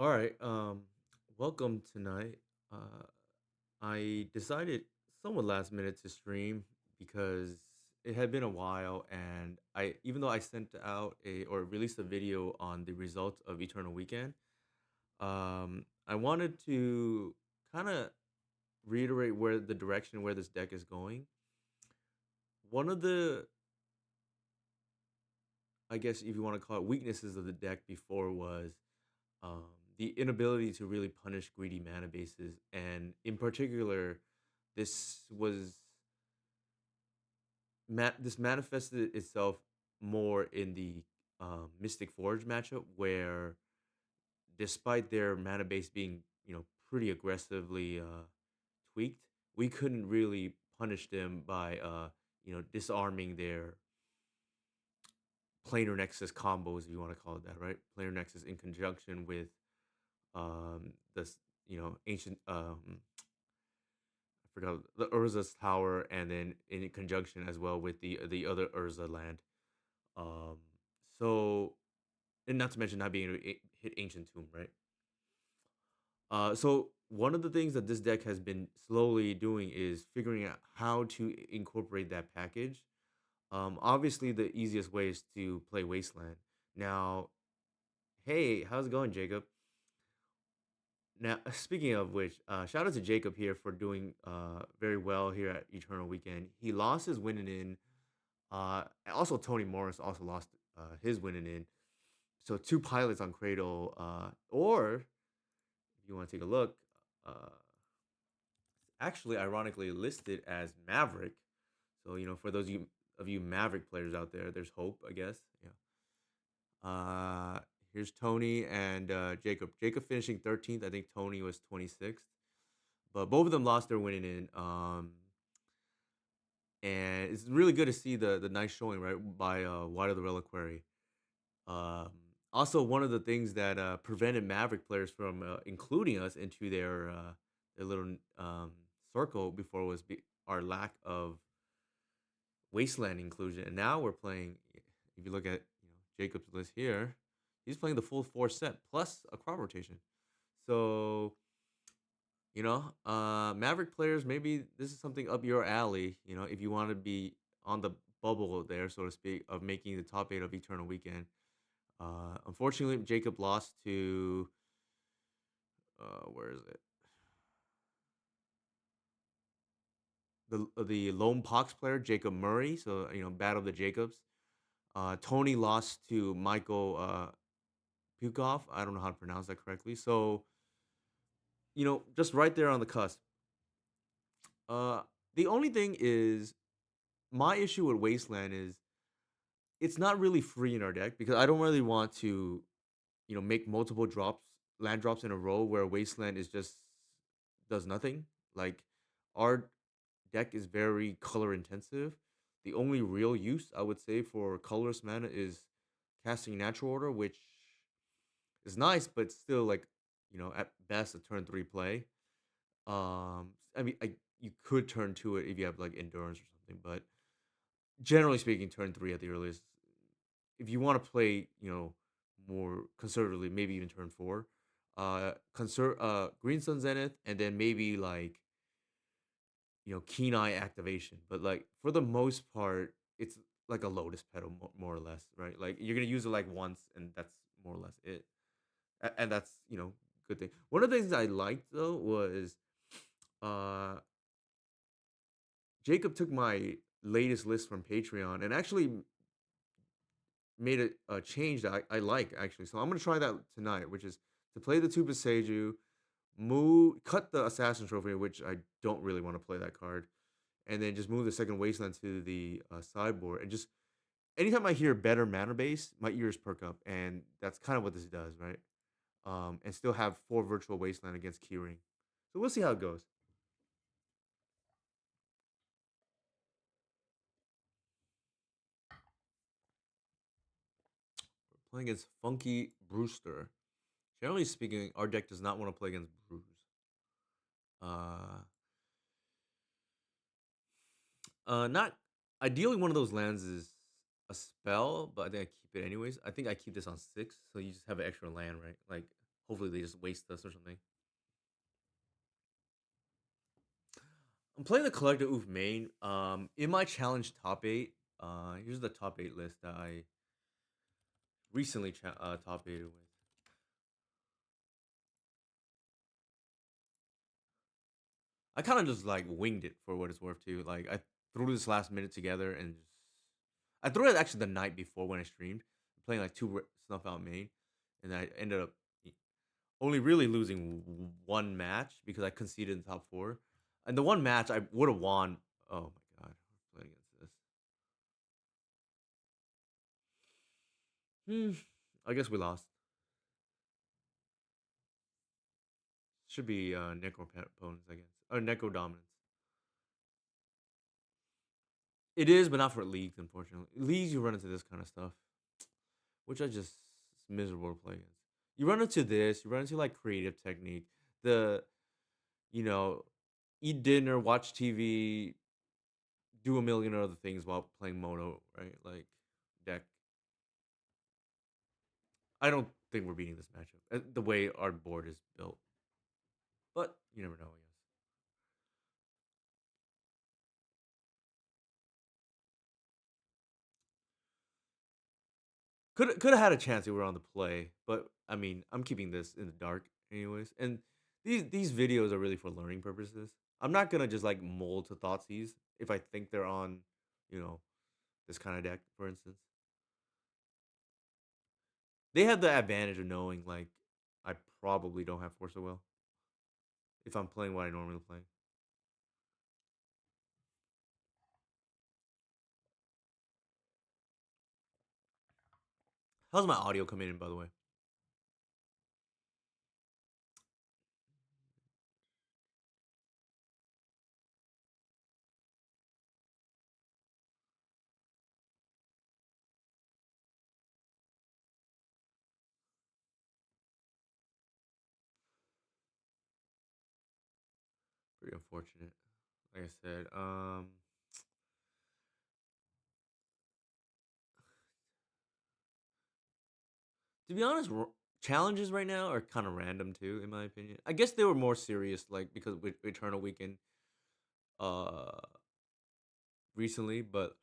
All right. Welcome tonight. Uh, I decided somewhat last minute to stream because it had been a while, and even though I sent out a or released a video on the results of Eternal Weekend, I wanted to kind of reiterate where the direction where this deck is going. One of the, I guess, if you want to call it weaknesses of the deck before was um, the inability to really punish greedy mana bases, and in particular, this was this manifested itself more in the Mystic Forge matchup, where despite their mana base being pretty aggressively tweaked, we couldn't really punish them by disarming their planar nexus combos, if you want to call it that, right? Planar nexus in conjunction with this ancient I forgot the Urza's tower, and then in conjunction as well with the other Urza land. Um, so and not to mention not being able to hit ancient tomb, right? So one of the things that this deck has been slowly doing is figuring out how to incorporate that package. Obviously the easiest way is to play Wasteland. Now, hey, how's it going, Jacob? Now, speaking of which, shout out to Jacob here for doing very well here at Eternal Weekend. He lost his winning in. Also, Tony Morris also lost his winning in. So two pilots on Cradle. Or if you want to take a look, uh, actually ironically listed as Maverick. So for those of you Maverick players out there, there's hope, I guess. Yeah. Here's Tony and Jacob. Jacob finishing 13th. I think Tony was 26th. But both of them lost their winning in. And it's really good to see the nice showing right by Wide of the Reliquary. Um, Also, one of the things that prevented Maverick players from including us into their little circle before was our lack of Wasteland inclusion, and now we're playing. If you look at Jacob's list here, he's playing the full four set plus a crop rotation. So Maverick players, maybe this is something up your alley. If you want to be on the bubble there, so to speak, of making the top eight of Eternal Weekend. Unfortunately, Jacob lost to where is it? The Lone Pox player, Jacob Murray. So battle of the Jacobs. Tony lost to Michael Pukov. I don't know how to pronounce that correctly. So just right there on the cusp. Uh, the only thing is my issue with Wasteland is it's not really free in our deck because I don't really want to, make multiple land drops in a row where Wasteland is just does nothing. Like our deck is very color intensive. The only real use I would say for colorless mana is casting Natural Order, which is nice, but still like, at best a turn three play. You could turn to it if you have like endurance or something, but generally speaking, turn three at the earliest. If you want to play, more conservatively, maybe even turn four. Green Sun Zenith, and then maybe like Keen Eye activation. But like for the most part, it's like a Lotus Petal more or less, right? Like you're gonna use it like once, and that's more or less it. And that's good thing. One of the things I liked though was uh Jacob took my latest list from Patreon and actually made a change that I like actually. So I'm gonna try that tonight, which is to play the two Beseju, cut the Assassin Trophy, which I don't really want to play that card, and then just move the second Wasteland to the sideboard. And just anytime I hear better mana base, my ears perk up, and that's kind of what this does, right? And still have four Virtual Wasteland against Keyring. So we'll see how it goes. Playing against Funky Brewster. Generally speaking, our deck does not want to play against Brews. Uh, Not ideally one of those lands is a spell, but I think I keep it anyways. I think I keep this on six, so you just have an extra land, right? Like Hopefully they just waste us or something. I'm playing the collector oof main. In my challenge top eight. Here's the top eight list that I recently top eighted with. I kind of just like winged it for what it's worth too. Like I threw this last minute together and just I threw it actually the night before when I streamed, playing like two snuff out main, and I ended up only really losing one match because I conceded in the top four. And the one match I would have won. Oh my god, playing against this. Hmm. I guess we lost. Should be Necro opponents, I guess. Or Necrodominance. It is, but not for leagues, unfortunately. Leagues, you run into this kind of stuff, which I just it's miserable to play against. You run into this, you run into like creative technique, the you know, eat dinner, watch TV, do a million other things while playing Moto, right? Like deck. I don't think we're beating this matchup the way our board is built, but you never know. I guess could have had a chance if we were on the play, but I mean, I'm keeping this in the dark anyways. And these videos are really for learning purposes. I'm not gonna just like mold to Thoughtseize if I think they're on, you know, this kind of deck, for instance. They have the advantage of knowing like I probably don't have Force of Will if I'm playing what I normally play. How's my audio coming in, by the way? Pretty unfortunate. Like I said, to be honest, challenges right now are kind of random too, in my opinion. I guess they were more serious, like because with Eternal Weekend, uh, recently, but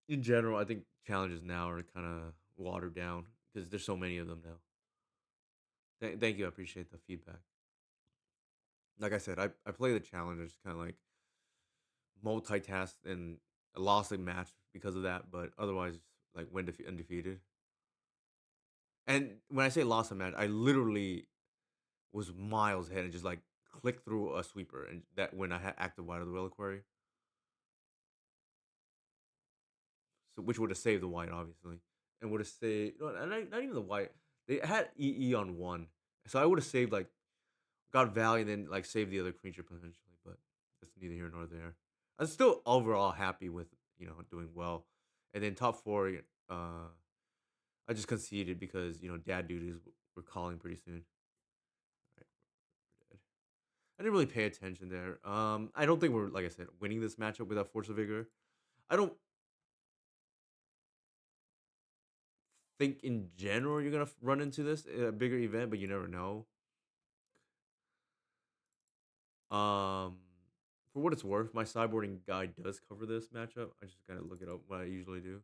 in general, I think challenges now are kind of watered down because there's so many of them now. Thank you, I appreciate the feedback. Like I said, I play the challenges kind of like multitask and I lost a match because of that, but otherwise, like went undefeated. And when I say lost a match, I literally was miles ahead and just like clicked through a sweeper, and that when I had active White of the Reliquary, so which would have saved the white obviously, and would have saved no, not even the white. They had EE on one, so I would have saved like got value and then like saved the other creature potentially, but that's neither here nor there. I'm still overall happy with doing well, and then top four. I just conceded because dad duties were calling pretty soon. Right, we're dead. I didn't really pay attention there. I don't think we're like I said winning this matchup without Force of Vigor. I don't think in general you're gonna run into this in a bigger event, but you never know. Um, for what it's worth, my sideboarding guide does cover this matchup. I just gotta look it up what I usually do.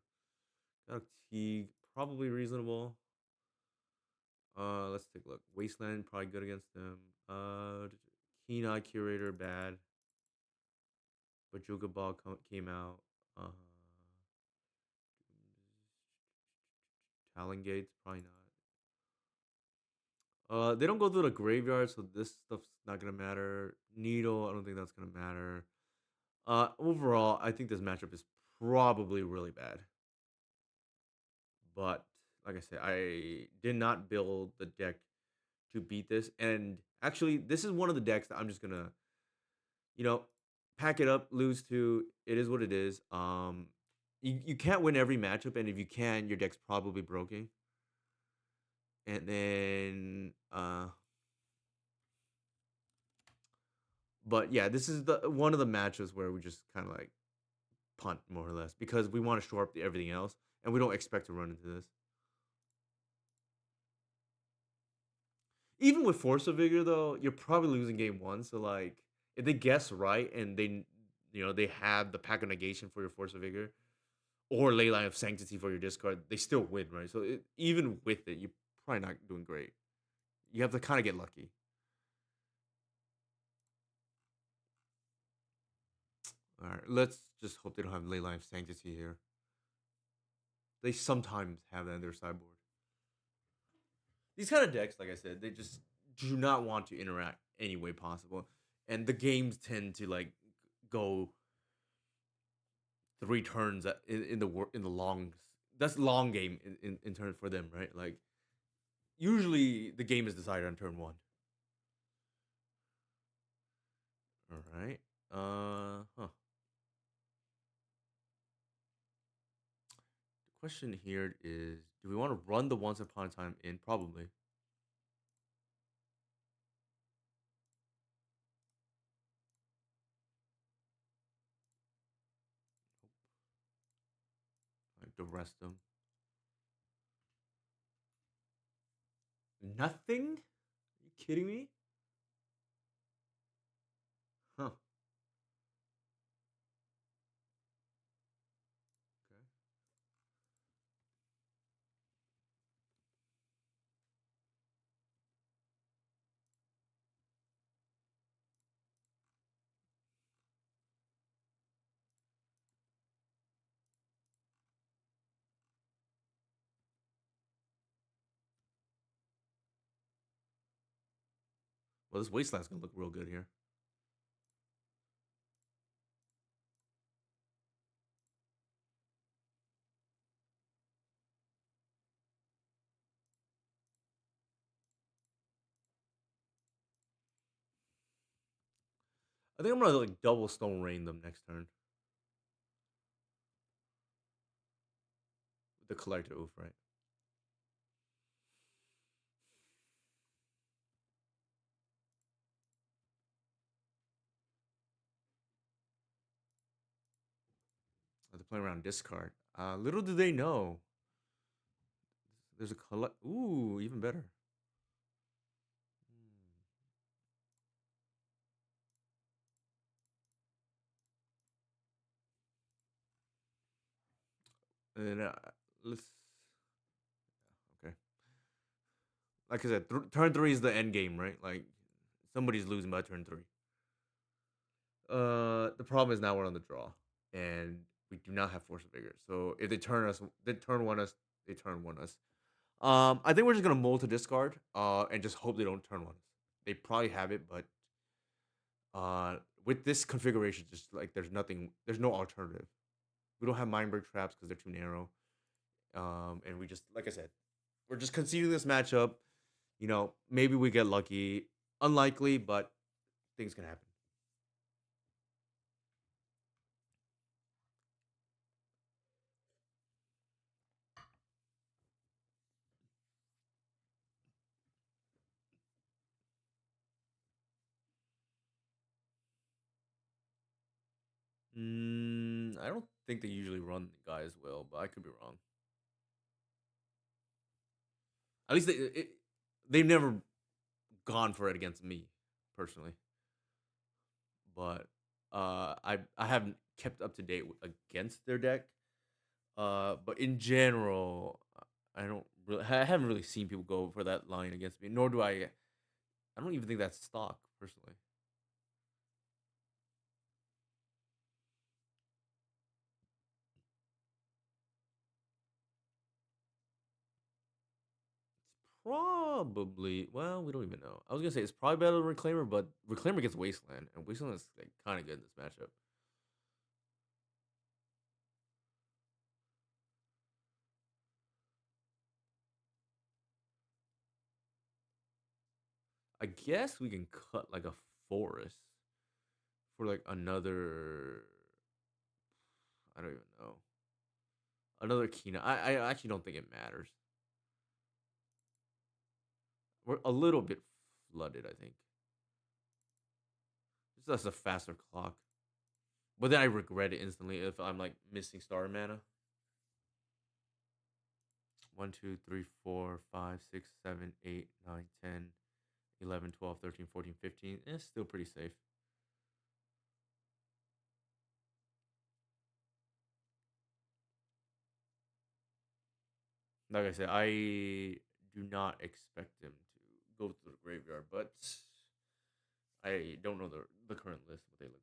Got Teague, probably reasonable. Let's take a look. Wasteland, probably good against them. Keen Eye Curator, bad. But Juga Ball came out. Uh, Talon Gates, probably not. They don't go through the graveyard, so this stuff's not gonna matter. Needle, I don't think that's gonna matter. Overall, I think this matchup is probably really bad. But like I said, I did not build the deck to beat this. And actually, this is one of the decks that I'm just gonna, you know, pack it up, lose to. It is what it is. You can't win every matchup, and if you can, your deck's probably broken. And then, but yeah, this is the one of the matches where we just kind of like punt more or less because we want to shore up everything else, and we don't expect to run into this. Even with Force of Vigor though, you're probably losing game one. So like, if they guess right and they have the pack of negation for your Force of Vigor or Leyline of Sanctity for your discard, they still win, right? So even with it, you're probably not doing great. You have to kind of get lucky. All right, let's just hope they don't have Leyline of Sanctity here. They sometimes have that in their sideboard. These kind of decks, like I said, they just do not want to interact any way possible, and the games tend to like go 3 turns in the long. That's long game in turn for them, right? Like usually the game is decided on turn one. All right. Huh. The question here is: do we want to run the Once Upon a Time in? Probably. Like the rest of them. Nothing? Are you kidding me? Huh. Okay. Well, this Wasteland's gonna look real good here. I think I'm gonna like double Stone Rain them next turn. The Collector Oof, right? They're playing around discard. Little do they know, there's a collect. Ooh, even better. And let's okay. Like I said, turn three is the end game, right? Like somebody's losing by turn three. The problem is now we're on the draw, and we do not have Force of Vigor. So if they turn one us, they turn one us. I think we're just gonna mold to discard, and just hope they don't turn one us. They probably have it, but with this configuration, just like there's no alternative. We don't have Mindbreak traps because they're too narrow. And we just, like I said, we're just conceding this matchup. Maybe we get lucky. Unlikely, but things can happen. I don't think they usually run the guy as well, but I could be wrong. At least they've never gone for it against me personally, but I haven't kept up to date against their deck. But in general, I haven't really seen people go for that line against me. Nor do I. I don't even think that's stock personally. Probably. Well, we don't even know. I was gonna say it's probably better than Reclaimer, but Reclaimer gets Wasteland, and Wasteland is like kind of good in this matchup. I guess we can cut like a forest for like another. I don't even know. Another Kina. I actually don't think it matters. We're a little bit flooded, I think. That's a faster clock. But then I regret it instantly if I'm like missing star mana. 1, 2, 3, 4, 5, 6, 7, 8, 9, 10. 11, 12, 13, 14, 15. It's still pretty safe. Like I said, I do not expect him to go to the graveyard, but I don't know the current list, what they look like.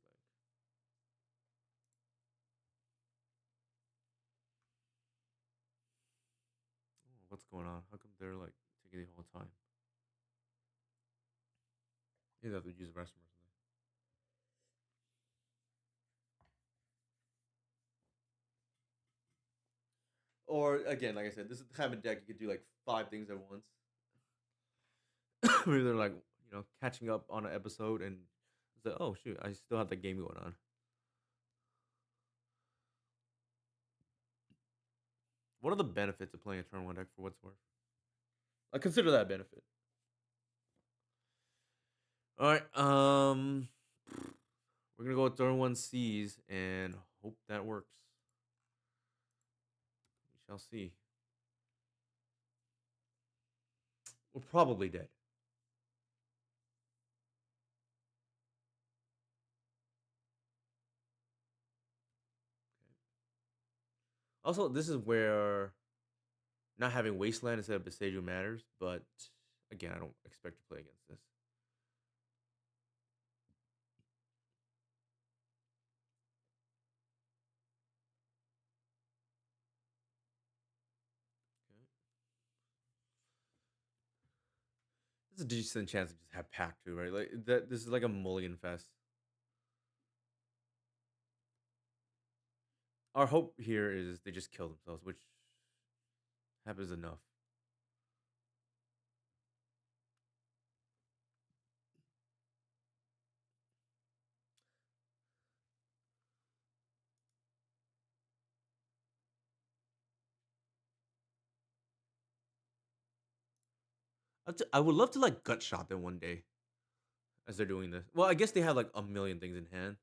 Oh, what's going on? How come they're like taking the whole time? You have to use the restroom or something. Or again, like I said, this is the kind of deck you could do like five things at once. Where they're like, catching up on an episode and it's like, oh shoot, I still have that game going on. What are the benefits of playing a turn one deck for what's worth? I consider that a benefit. All right, we're gonna go with turn one C's and hope that works. We shall see. We're probably dead. Also, this is where not having Wasteland instead of Besadio matters, but again, I don't expect to play against this. Okay. There's a decent chance to just have pack too, right? Like that. This is like a mulligan fest. Our hope here is they just kill themselves, which happens enough. I would love to like gut shot them one day as they're doing this. Well, I guess they have like a million things in hand.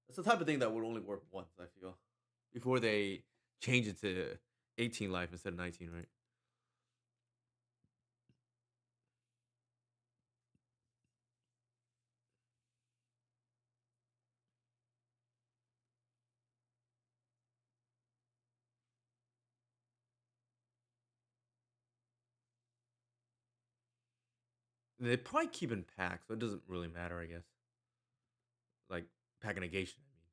It's the type of thing that would only work once, I feel, before they change it to 18 life instead of 19, right? They probably keep in pack, so it doesn't really matter, I guess. Like pack negation, I mean.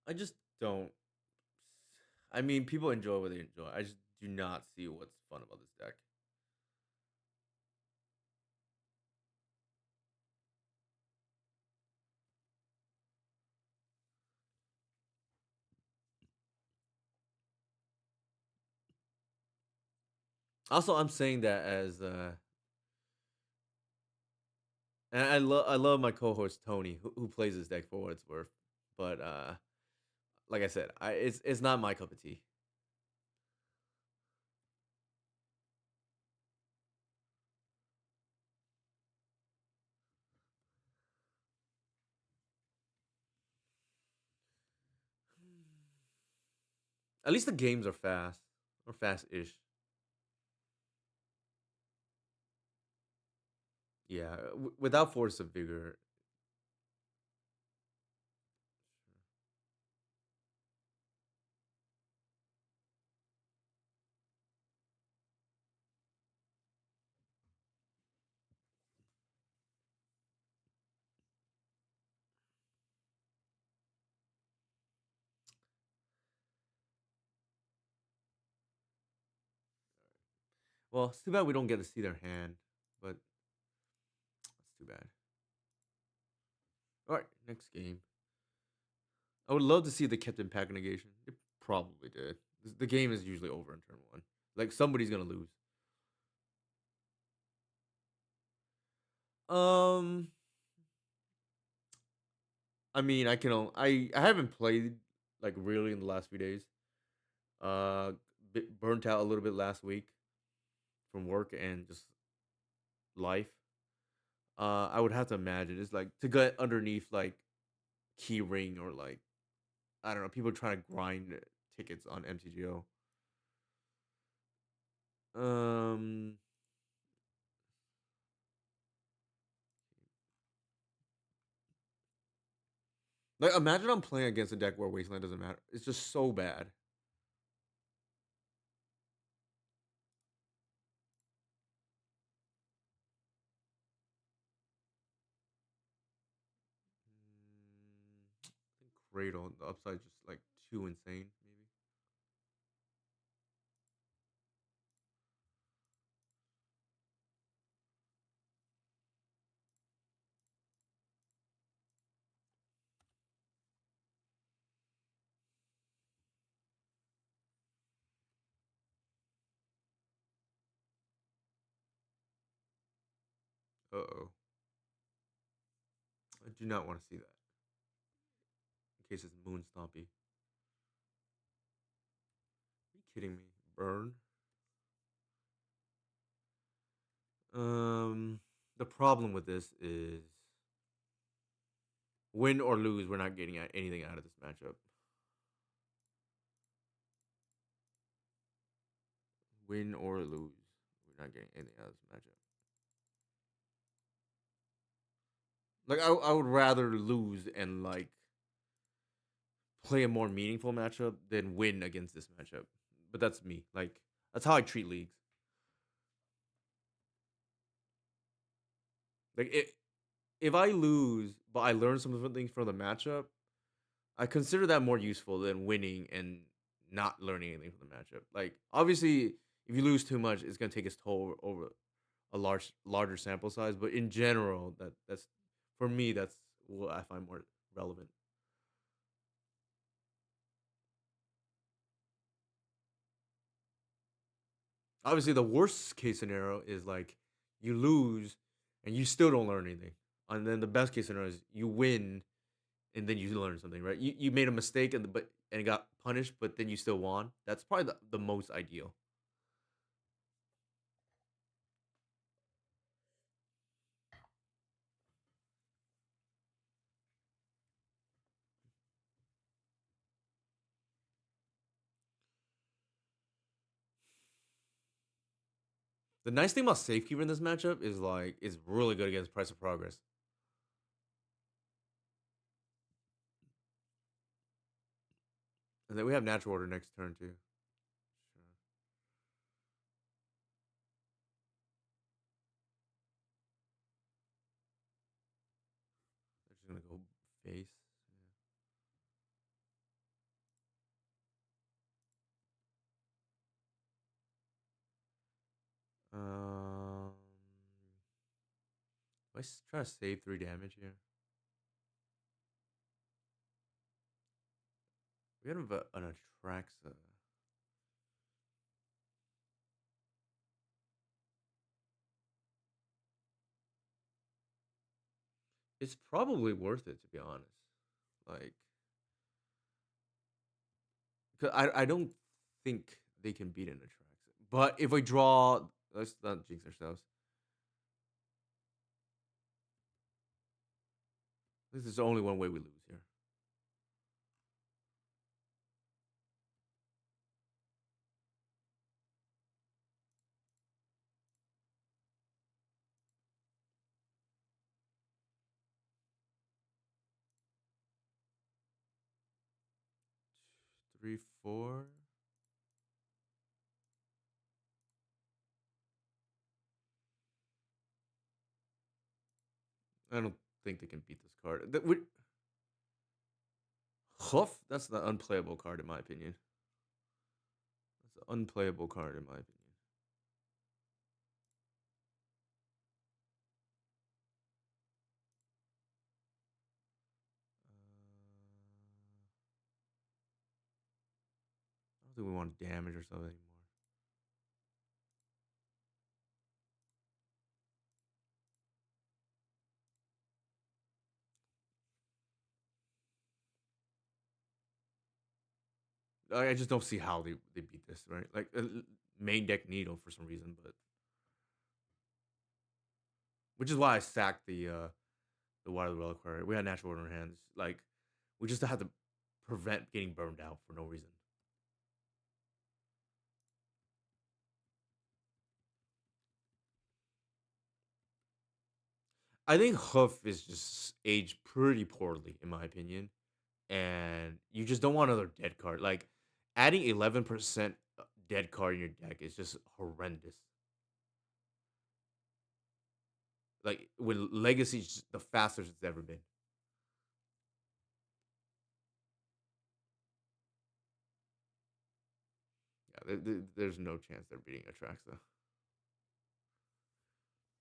I just don't. I mean, people enjoy what they enjoy. I just do not see what's fun about this deck. Also, I'm saying that as and I love my co-host Tony who plays this deck for what it's worth. But like I said, it's not my cup of tea. At least the games are fast or fast-ish. Yeah, without Force of Vigor. Well, it's too bad we don't get to see their hand, but that's too bad. All right, next game. I would love to see the Captain Pack negation. It probably did. The game is usually over in turn one. Like somebody's gonna lose. Um, I mean, I haven't played like really in the last few days. Uh, Burnt out a little bit last week from work and just life. I would have to imagine it's like to get underneath like key ring or like I don't know people trying to grind tickets on MTGO. Um, like imagine I'm playing against a deck where Wasteland doesn't matter. It's just so bad. I think Cradle the upside just like too insane. Maybe. Uh oh. I do not want to see that. In case it's Moon Stompy. Are you kidding me? Burn. The problem with this is win or lose, we're not getting anything out of this matchup. Win or lose, we're not getting anything out of this matchup. Like I would rather lose and like play a more meaningful matchup than win against this matchup. But that's me. Like that's how I treat leagues. Like if I lose, but I learn some things from the matchup, I consider that more useful than winning and not learning anything from the matchup. Like obviously, if you lose too much, it's gonna take its toll over a larger sample size. But in general, that's for me that's what I find more relevant. Obviously, the worst case scenario is like you lose and you still don't learn anything, and then the best case scenario is you win and then you learn something, right? You made a mistake and got punished, but then you still won. That's probably the most ideal. The nice thing about Safekeeper in this matchup is like it's really good against Price of Progress. And then we have Natural Order next turn too. Sure. They're just gonna go face. Yeah. Let's try to save 3 damage here. We have an Atraxa. It's probably worth it to be honest. Like, cause I don't think they can beat an Atraxa. But if we draw, let's not jinx ourselves. This is only one way we lose here. 3, 4. I don't think they can beat this card. Huff? That's the unplayable card in my opinion. That's an unplayable card in my opinion. I don't think we want damage or something anymore. I just don't see how they beat this, right? Like main deck Needle for some reason, but which is why I sacked the Wild Reliquary. We had natural order in hands. Like we just had to prevent getting burned out for no reason. I think Hoof is just aged pretty poorly, in my opinion, and you just don't want another dead card. Like adding 11% dead card in your deck is just horrendous. Like with Legacy, it's just the fastest it's ever been. Yeah, there's no chance they're beating Atraxa.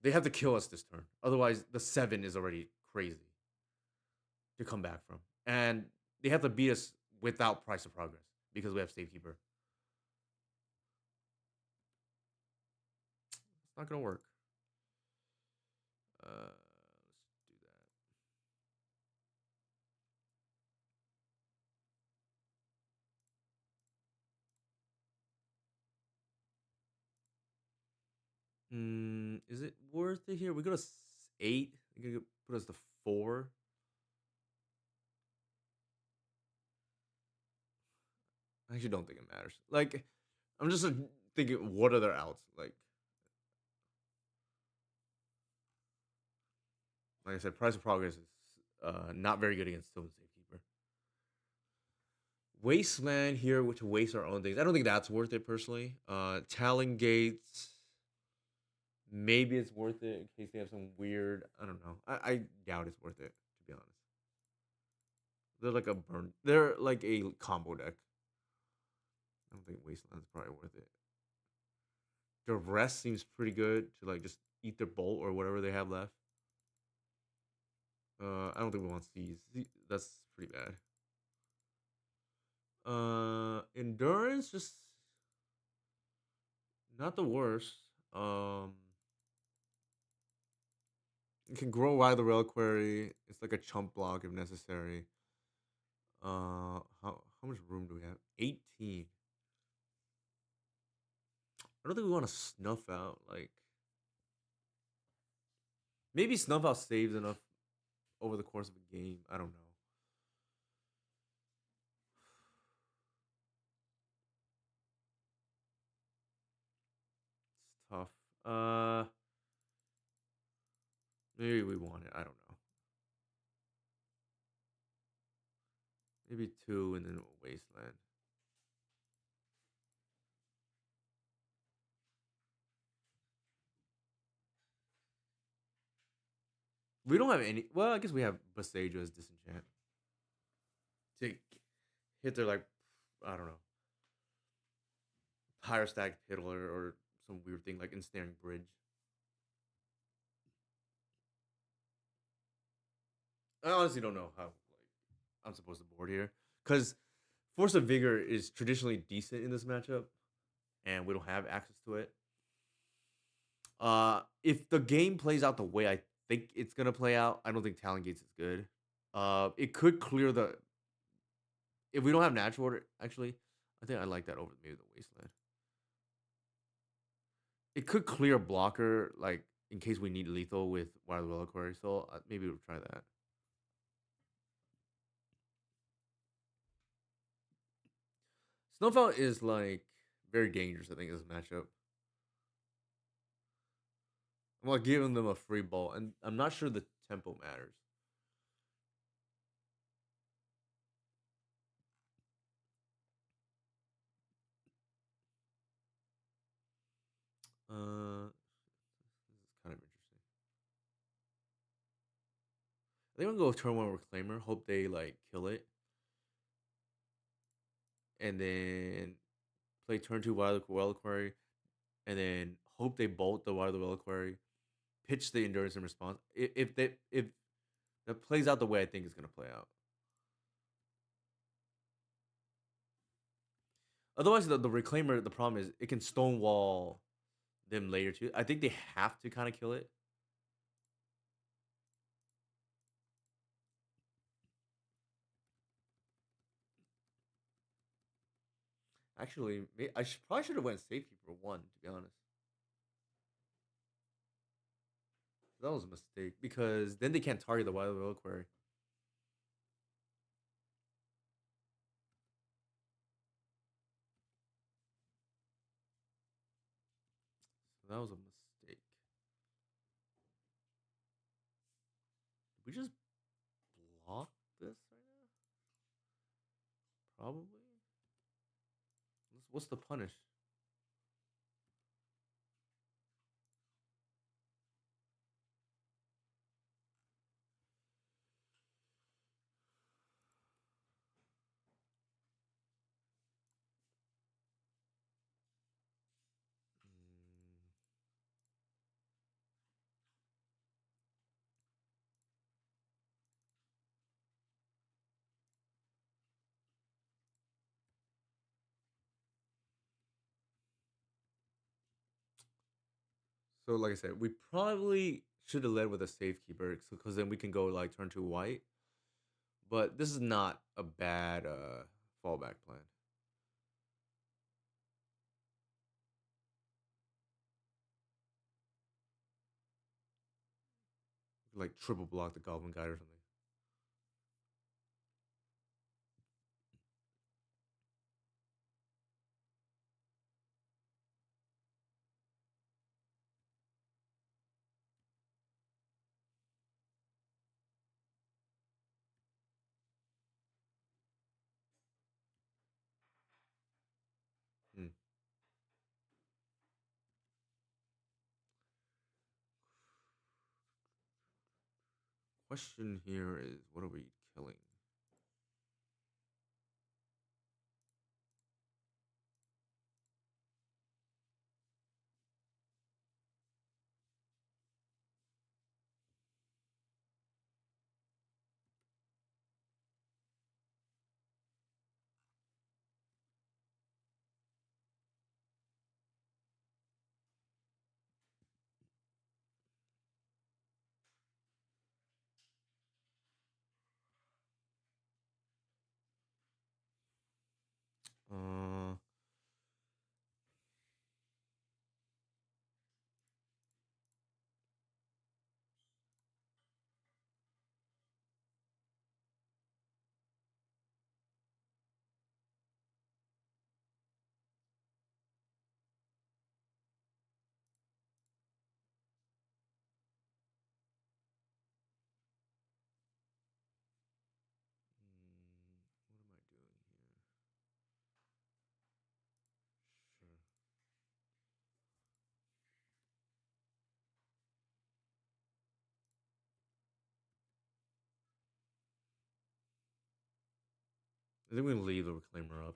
They have to kill us this turn. Otherwise, the 7 is already crazy to come back from. And they have to beat us without Price of Progress because we have Safekeeper. It's not going to work. Let's do that. Is it worth it here? We go to 8. They're going to put us to 4. I actually don't think it matters. Like, I'm just thinking, what are their outs? Like I said, Price of Progress is not very good against Sylvan Safekeeper. Wasteland here, which wastes our own things. I don't think that's worth it personally. Talon Gates, maybe it's worth it in case they have some weird. I don't know. I doubt it's worth it to be honest. They're like a burn. They're like a combo deck. I don't think Wasteland's probably worth it. The rest seems pretty good to like just eat their bolt or whatever they have left. I don't think we want Seize. That's pretty bad. Endurance just not the worst. It can grow wide the reliquary. It's like a chump block if necessary. How much room do we have? 18. I don't think we want to snuff out. Like maybe snuff out saves enough over the course of a game. I don't know. It's tough. Maybe we want it. I don't know. Maybe 2 and then Wasteland. We don't have any. Well, I guess we have Boseiju as disenchant to hit their like I don't know higher stack piddler or some weird thing like ensnaring bridge. I honestly don't know how like I'm supposed to board here because Force of Vigor is traditionally decent in this matchup, and we don't have access to it. If the game plays out the way I think it's gonna play out, I don't think Talon Gates is good. It could clear the if we don't have natural order. Actually, I think I like that over maybe the Wasteland. It could clear blocker like in case we need lethal with Wild Reliquary. So maybe we'll try that. Snowfall is like very dangerous. I think in this matchup. I'm like giving them a free ball, and I'm not sure the tempo matters. This is kind of interesting. I think I'm gonna go turn 1 Reclaimer. Hope they like kill it, and then play turn 2 Wild Reliquary, and then hope they bolt the Wild Reliquary. Pitch the Endurance in response. If that plays out the way I think it's gonna play out. Otherwise, the Reclaimer, the problem is it can stonewall them later too. I think they have to kind of kill it. Actually, I probably should have went Safekeeper one, to be honest. That was a mistake because then they can't target the Wild Reliquary. So that was a mistake. Did we just block this right now? Probably. What's the punish? Mm, So, like I said, we probably should have led with a Safekeeper because then we can go like turn two white. But this is not a bad fallback plan. Like triple block the Goblin Guide or something. Hmm. Question here is, what are we killing? Uh, what am I doing here? Sure. I think we're gonna leave the Reclaimer up.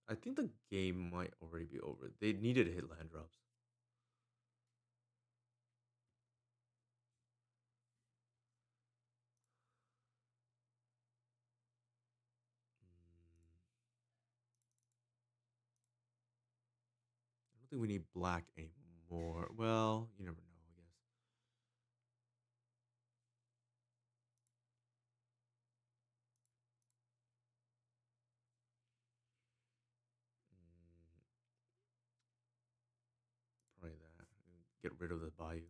I think the game might already be over. They needed to hit land drops. Mm, I don't think we need black anymore. Well, you never know, I guess. Mm, probably that. Get rid of the Bayou.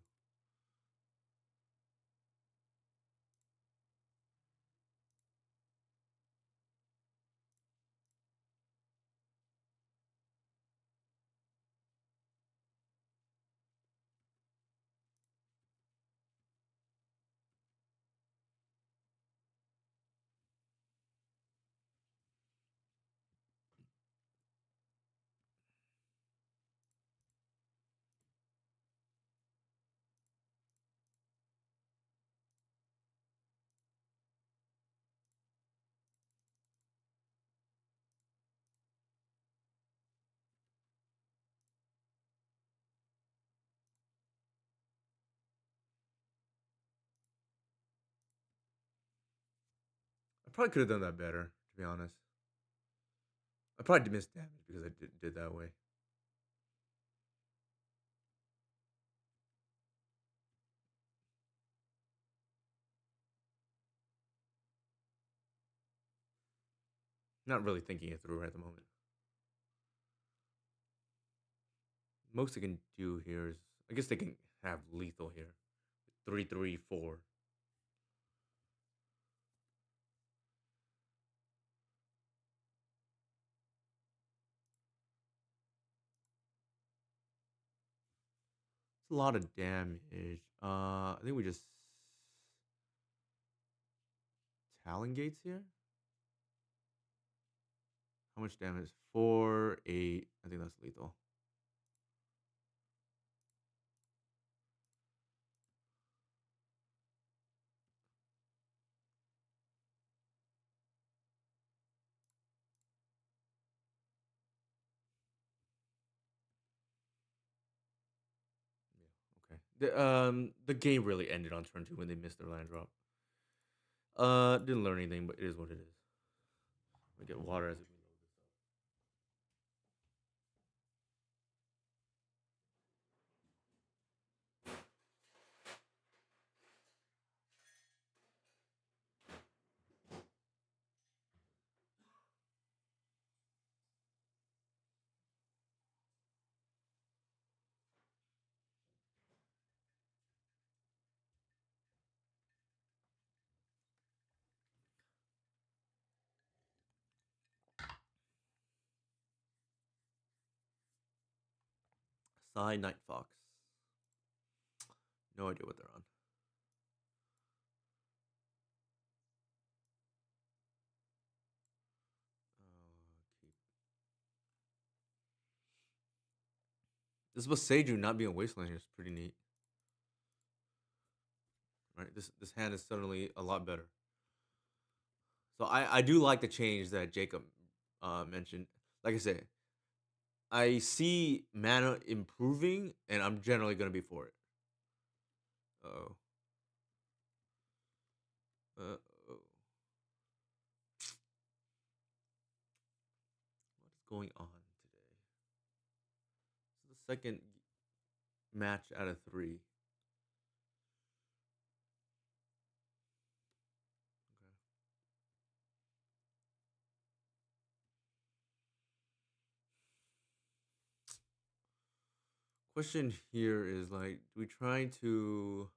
I probably could have done that better, to be honest. I probably missed damage because I did that way. Not really thinking it through right at the moment. Most they can do here is, I guess they can have lethal here. 3/3/4. It's a lot of damage. I think we just Talon Gates here. How much damage? 4, 8. I think that's lethal. Yeah, okay. The game really ended on turn 2 when they missed their land drop. Didn't learn anything, but it is what it is. We get water as we load this up. Side Night Fox. No idea what they're on. Keep. This was Seiju not being a wasteland here is pretty neat. Right? This hand is suddenly a lot better. So I do like the change that Jacob mentioned. Like I said, I see mana improving, and I'm generally gonna be for it. Oh. Oh. What is going on today? This is the second match out of 3. Okay. Question here is like, do we try to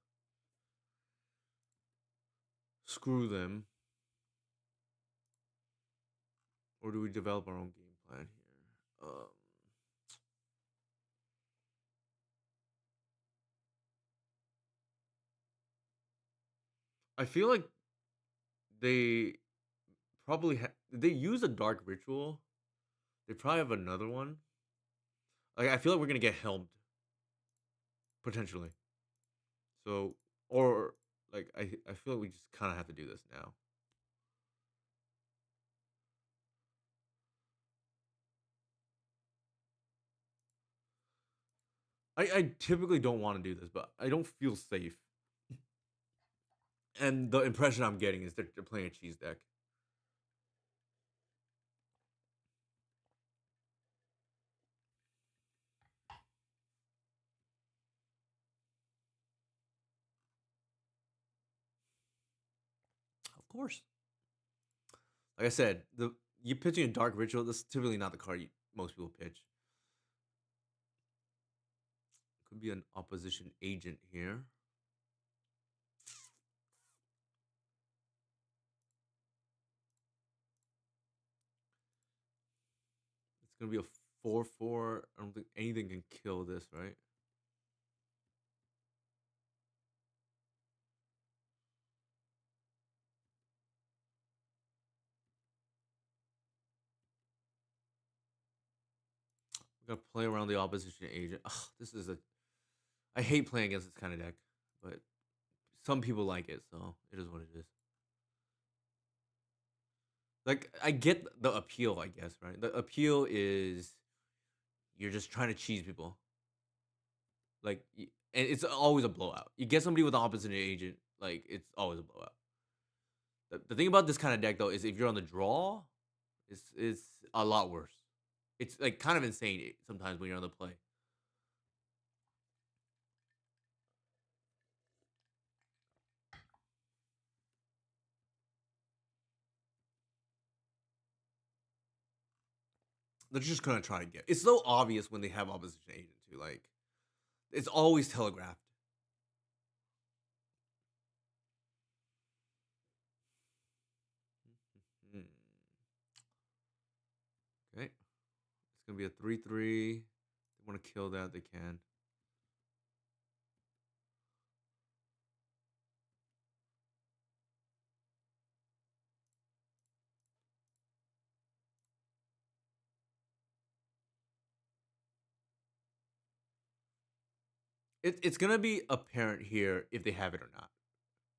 screw them, or do we develop our own game plan here? I feel like they probably they use a dark ritual. They probably have another one. Like I feel like we're gonna get helmed potentially. So or like I feel like we just kind of have to do this now. I typically don't want to do this, but I don't feel safe. And the impression I'm getting is they're playing a cheese deck. Of course. Like I said, the you pitching a dark ritual. This is typically not the card most people pitch. Could be an opposition agent here. It's gonna be a 4/4. I don't think anything can kill this, right? We gotta play around the opposition agent. Ugh, this is a. I hate playing against this kind of deck, but some people like it, so it is what it is. Like I get the appeal, I guess, right? The appeal is you're just trying to cheese people. Like, and it's always a blowout. You get somebody with the opposite agent, like it's always a blowout. The thing about this kind of deck though is if you're on the draw, it's a lot worse. It's like kind of insane sometimes when you're on the play. They're just gonna try to get. It's so obvious when they have opposition agent too. Like it's always telegraphed. Hmm. Okay, it's gonna be a 3/3. They want to kill that, they can. It's gonna be apparent here if they have it or not.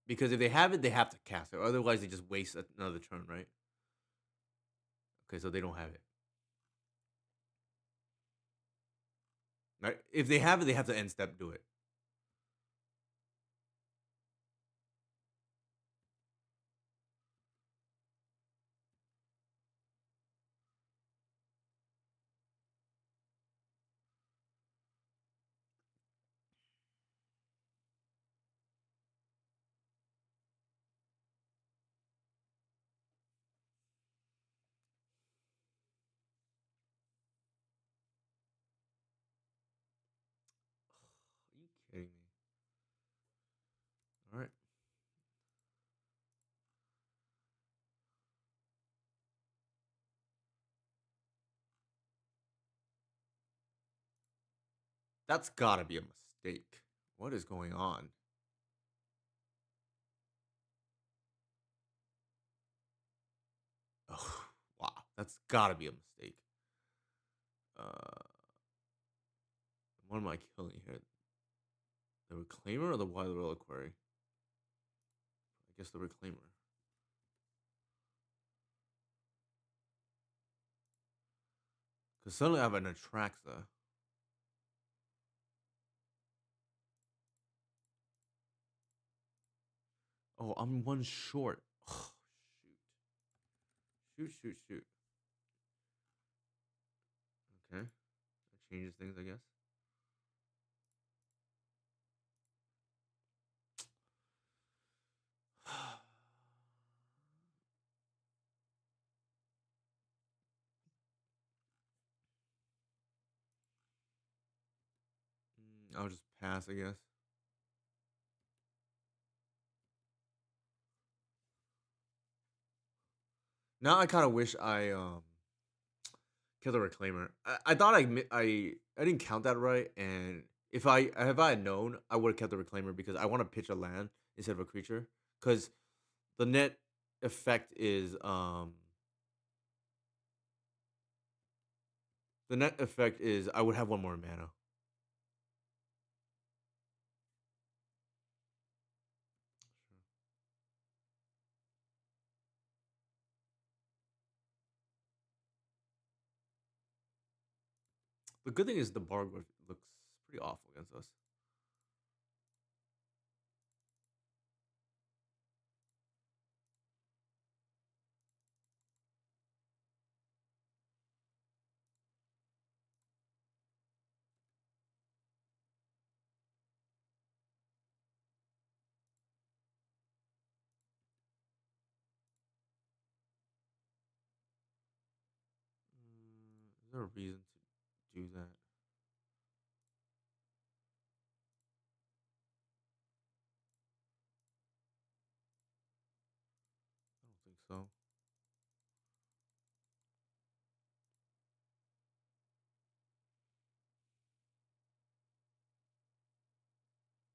Because if they have it, they have to cast it. Otherwise, they just waste another turn, right? Okay, so they don't have it. Right? If they have it, they have to end step do it. Are you kidding me? All right. That's gotta be a mistake. What is going on? Oh, wow. That's gotta be a mistake. Uh, what am I killing here? The Reclaimer or the Wild Reliquary? I guess the Reclaimer. Because suddenly I have an Atraxa. Oh, I'm one short. Oh, shoot. Shoot. Okay. That changes things, I guess. I'll just pass, I guess. Now I kind of wish I killed the Reclaimer. I thought I didn't count that right, and if I had known, I would have kept the Reclaimer because I want to pitch a land instead of a creature. Because the net effect is I would have one more mana. The good thing is the Bargoth looks pretty awful against us. Is there a reason to do that? I don't think so.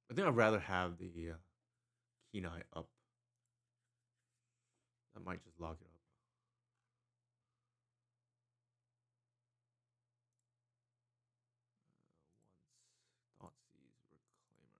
I think I'd rather have the Keen Eye up. That might just lock it up. Once Thoughtseize Reclaimer.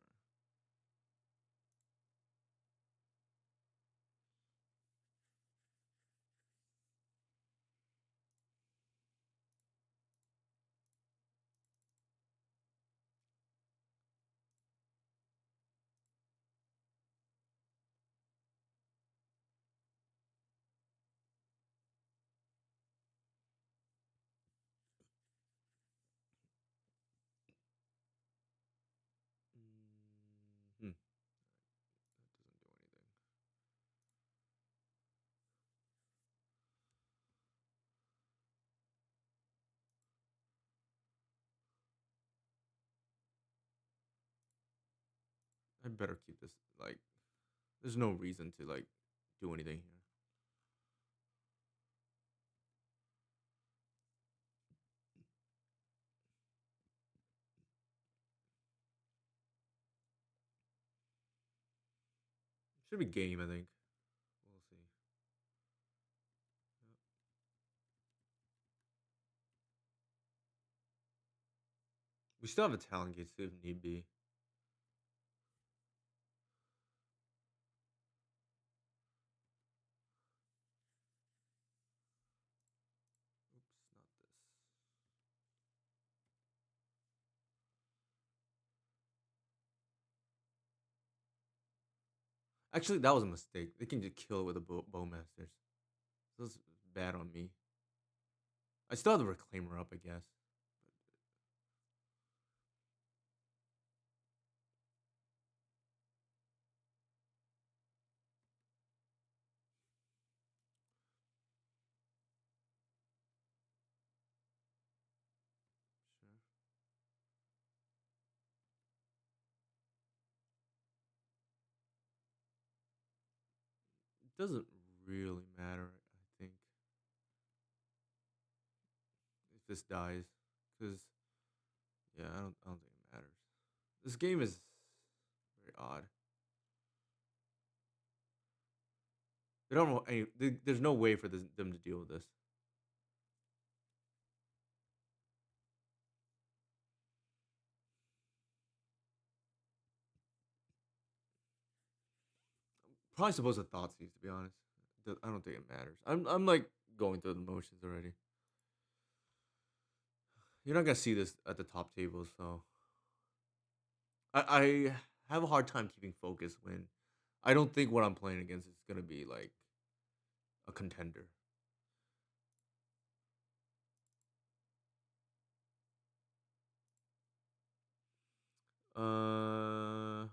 I better keep this. Like, there's no reason to like do anything here. Should be game, I think. We'll see. Yep. We still have a talent gate too if need be. Oops, not this. Actually, that was a mistake. They can just kill it with a bowmasters. So that's bad on me. I still have the reclaimer up, I guess. Sure. It doesn't really matter, I think, if this dies, because yeah, I don't think it matters. This game is very odd. They don't know any. There's no way for them to deal with this. Probably supposed to thought seize, to be honest. I don't think it matters. I'm like going through the motions already. You're not gonna see this at the top table, so I have a hard time keeping focus when I don't think what I'm playing against is gonna be like a contender. Uh,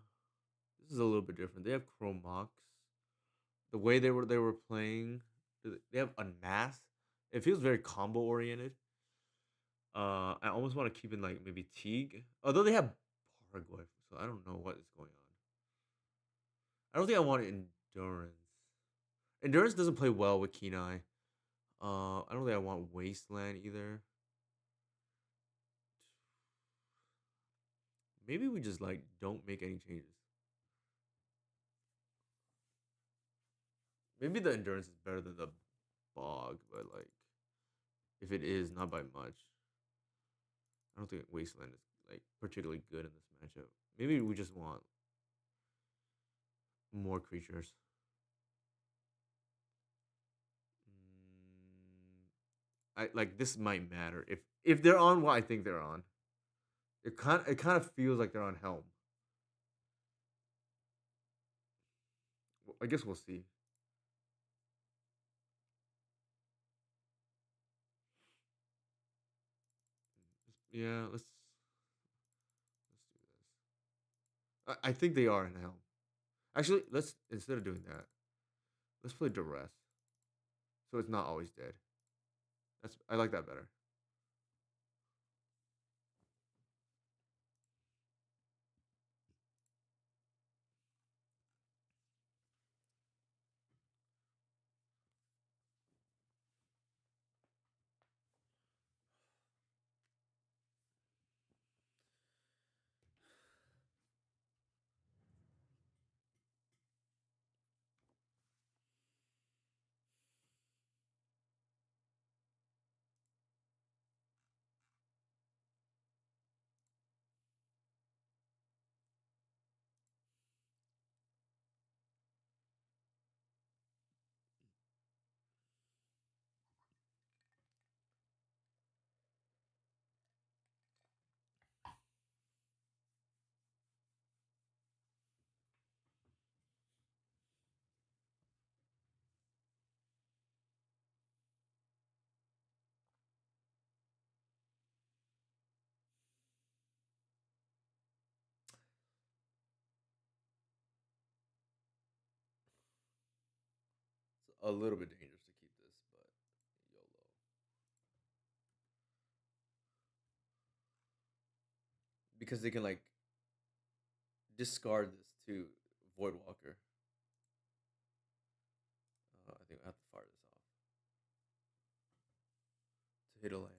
this is a little bit different. They have Chrome Mox. The way they were playing, they have Unmask. It feels very combo oriented. I almost want to keep in like maybe Teague, although they have Paraglyph, so I don't know what is going on. I don't think I want Endurance. Endurance doesn't play well with Kenai. I don't think I want Wasteland either. Maybe we just like don't make any changes. Maybe the Endurance is better than the Bog, but like if it is, not by much. I don't think Wasteland is like particularly good in this matchup. Maybe we just want more creatures. I like this might matter if they're on what I think they're on. It kind of feels like they're on Helm. I guess we'll see. Yeah, let's do this. I think they are in Helm. Actually, let's instead of doing that, let's play Duress. So it's not always dead. I like that better. It's a little bit dangerous to keep this, but YOLO. Because they can like discard this to Voidwalker. I think I have to fire this off to hit a land.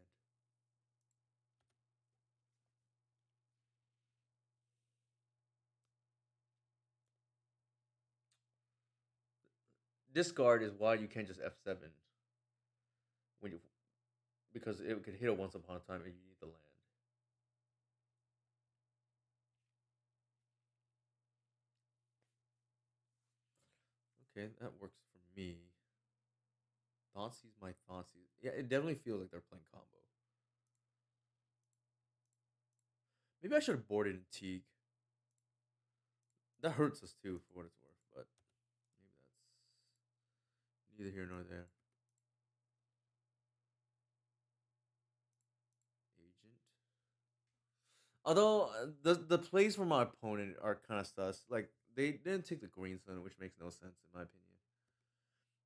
Discard is why you can't just F7 when you because it could hit it once upon a time and you need the land. Okay, that works for me. Thoughtseize my Thoughtseize. Yeah, it definitely feels like they're playing combo. Maybe I should have boarded in Teague. That hurts us too, for what it's worth, but maybe that's neither here nor there. Agent. Although the plays from my opponent are kind of sus. Like they didn't take the green sun, which makes no sense in my opinion.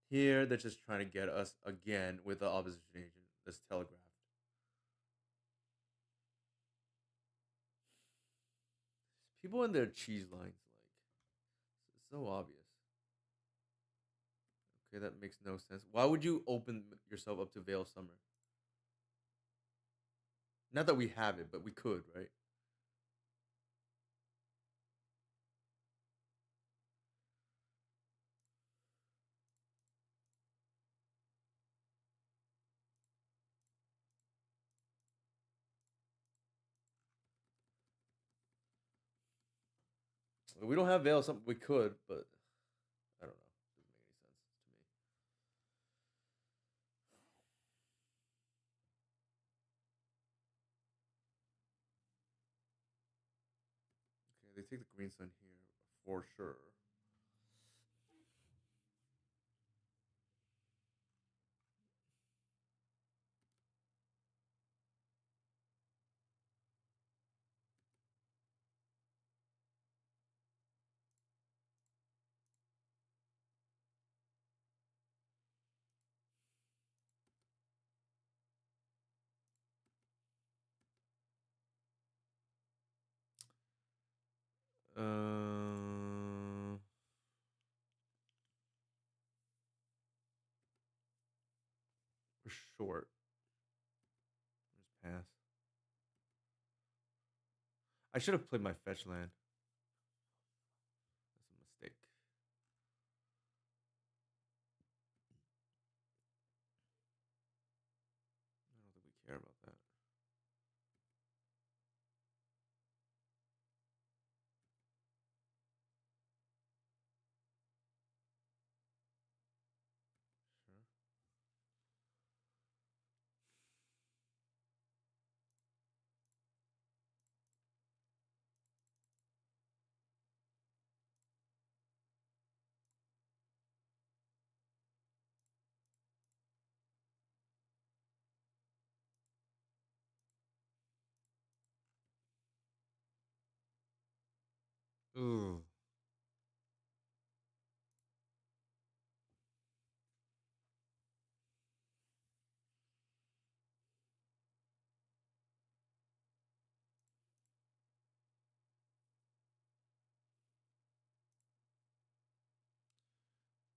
Here they're just trying to get us again with the opposition agent that's telegraphed. People in their cheese lines, like it's so obvious. Okay, that makes no sense. Why would you open yourself up to Veil of Summer? Not that we have it, but we could, right? We don't have Veil of Summer. We could, but I don't know. Doesn't make any sense to me. Okay, they take the green sun here for sure. Uh, we're short. Just pass. I should have played my fetch land. That's a mistake. I don't think we care about that. Sure. Ooh.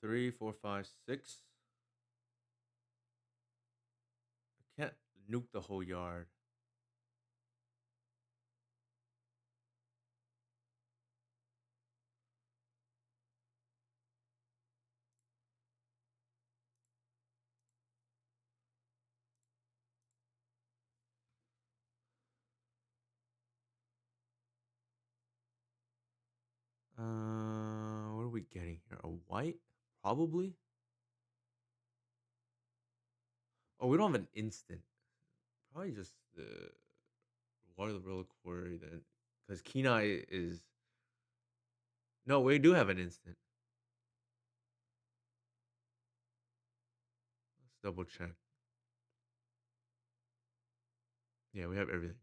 3, 4, 5, 6. I can't nuke the whole yard. What are we getting here? A white? Probably. Oh, we don't have an instant. Probably just the Water the Reliquary then. Because Kenai is. No, we do have an instant. Let's double check. Yeah, we have everything.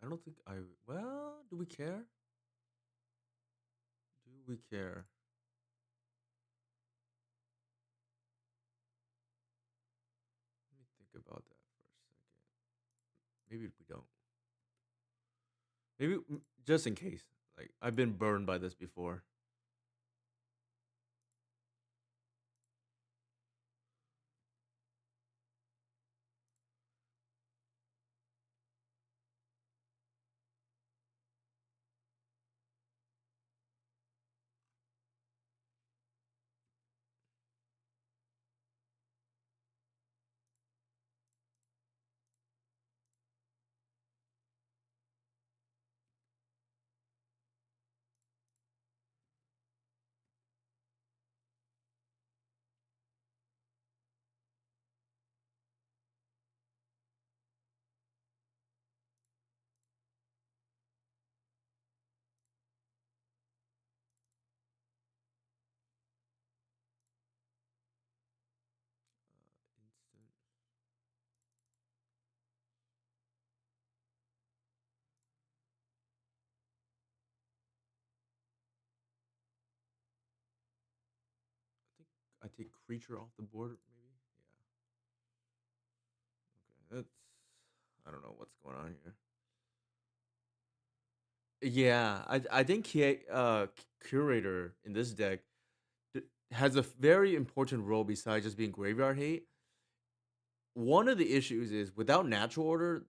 I don't think I. Well, do we care? Do we care? Let me think about that for a second. Maybe we don't. Maybe just in case. Like I've been burned by this before. Instant. I think I take creature off the board. Maybe. Yeah. Okay. That's. I don't know what's going on here. Yeah, I think curator in this deck has a very important role besides just being graveyard hate. One of the issues is without natural order,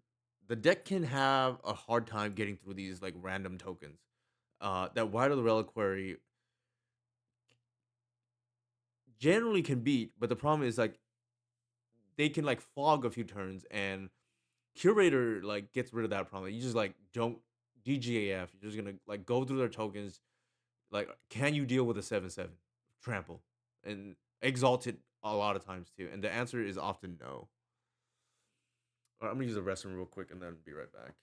the deck can have a hard time getting through these like random tokens. That Wide of the Reliquary generally can beat, but the problem is like they can like fog a few turns, and Curator like gets rid of that problem. You just like don't DGAF. You're just gonna like go through their tokens. Like, can you deal with a 7/7 trample and exalted a lot of times too? And the answer is often no. All right, I'm gonna use the restroom real quick and then be right back.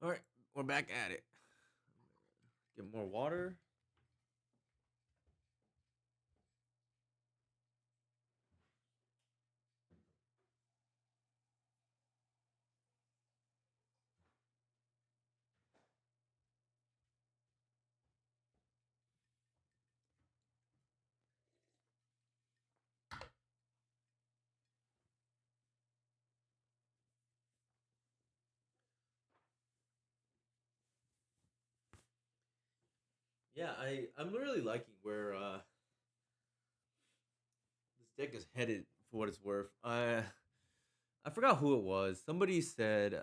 All right, we're back at it. Get more water. Yeah, I'm really liking where this deck is headed for what it's worth. I forgot who it was. Somebody said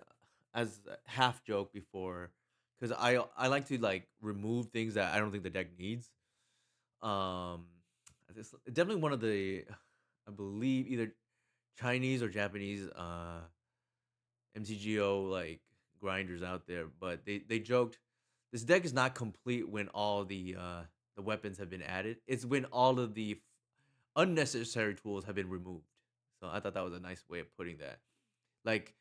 as a half joke before, because I like to like remove things that I don't think the deck needs. Um, it's definitely one of the I believe either Chinese or Japanese MTGO like grinders out there, but they joked this deck is not complete when all the weapons have been added. It's when all of the unnecessary tools have been removed. So I thought that was a nice way of putting that. Like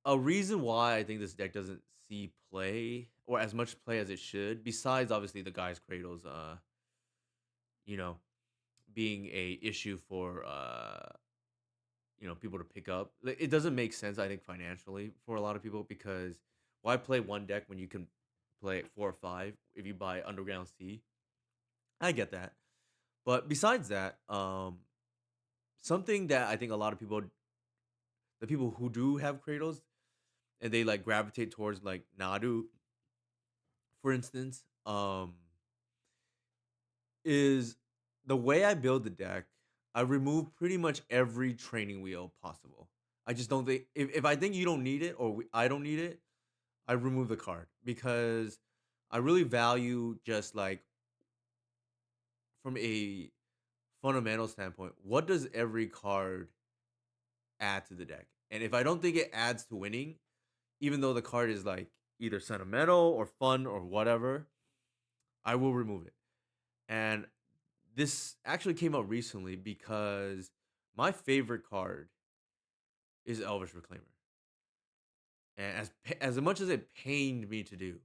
a reason why I think this deck doesn't see play or as much play as it should, besides obviously the guys cradles, you know, being a issue for people to pick up. Like, it doesn't make sense, I think, financially for a lot of people because why play one deck when you can play 4 or 5 if you buy Underground Sea? I get that, but besides that, something that I think a lot of people, the people who do have cradles, and they like gravitate towards like Nadu, for instance, is the way I build the deck. I remove pretty much every training wheel possible. I just don't think if I think you don't need it or I don't need it, I remove the card because I really value just like from a fundamental standpoint, what does every card add to the deck? And if I don't think it adds to winning, even though the card is like either sentimental or fun or whatever, I will remove it. And this actually came out recently because my favorite card is Elvish Reclaimer. And as much as it pained me to do,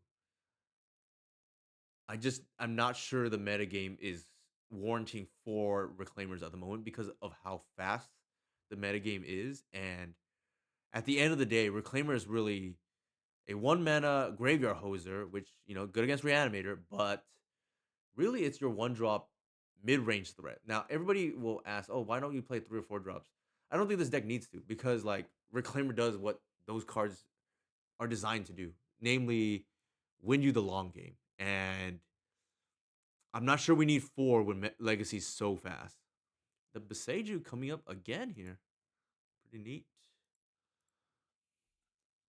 I'm not sure the metagame is warranting 4 Reclaimers at the moment because of how fast the metagame is. And at the end of the day, Reclaimer is really a 1 mana graveyard hoser, which, good against Reanimator, but really it's your 1 drop mid range threat. Now, everybody will ask, oh, why don't you play 3 or 4 drops? I don't think this deck needs to because, like, Reclaimer does what those cards are designed to do, namely win you the long game. And I'm not sure we need 4 when Legacy's so fast. The Beseiju coming up again here. Pretty neat.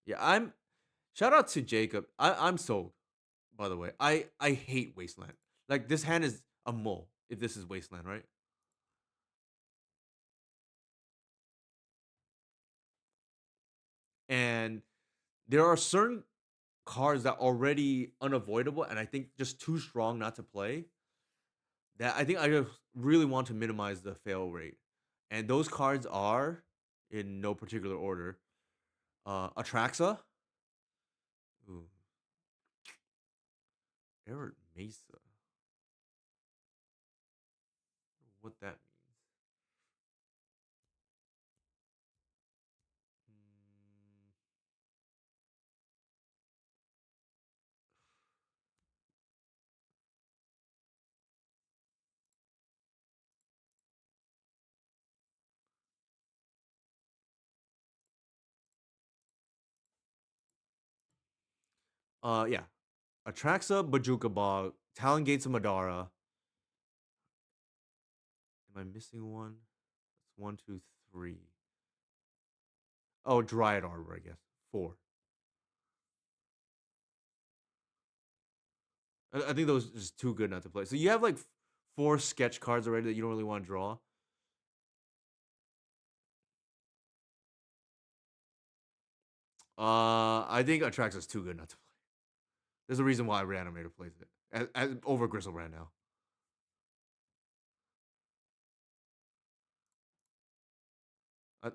Yeah, shout out to Jacob. I'm sold, by the way. I hate Wasteland. Like this hand is a mole if this is Wasteland, right? And there are certain cards that are already unavoidable and I think just too strong not to play. That I think I just really want to minimize the fail rate. And those cards are in no particular order. Atraxa. Ooh, Arid Mesa. What that means. Mm, yeah. Atraxa, Bajuka Bog, Talon Gates of Madara. Am I missing one? That's one, two, three. Oh, Dryad Arbor, I guess. 4. I think those are just too good not to play. So you have like 4 sketch cards already that you don't really want to draw. I think Atraxa's too good not to play. There's a reason why Reanimator plays it as over Griselbrand now.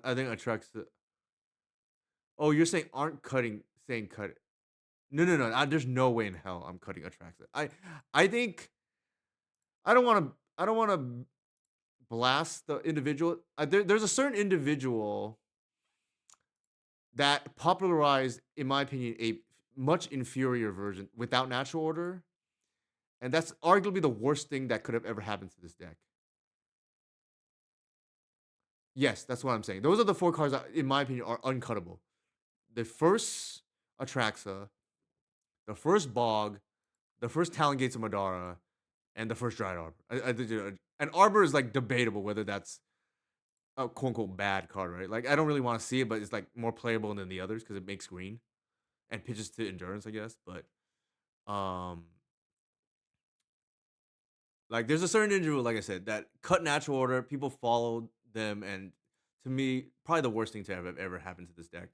I think Atraxa. Oh, you're saying aren't cutting? Saying cut it? No, no, no. There's no way in hell I'm cutting Atraxa. I think I don't want to. I don't want to blast the individual. There's a certain individual that popularized, in my opinion, a much inferior version without natural order, and that's arguably the worst thing that could have ever happened to this deck. Yes, that's what I'm saying. Those are the 4 cards that, in my opinion, are uncuttable. The first Atraxa, the first Bog, the first Talon Gates of Madara, and the first Dryad Arbor. And Arbor is like debatable whether that's a quote unquote bad card, right? Like I don't really want to see it, but it's like more playable than the others because it makes green and pitches to endurance, I guess. But um Like there's a certain ninja rule, like I said, that cut natural order. People follow them, and to me, probably the worst thing to ever happen to this deck.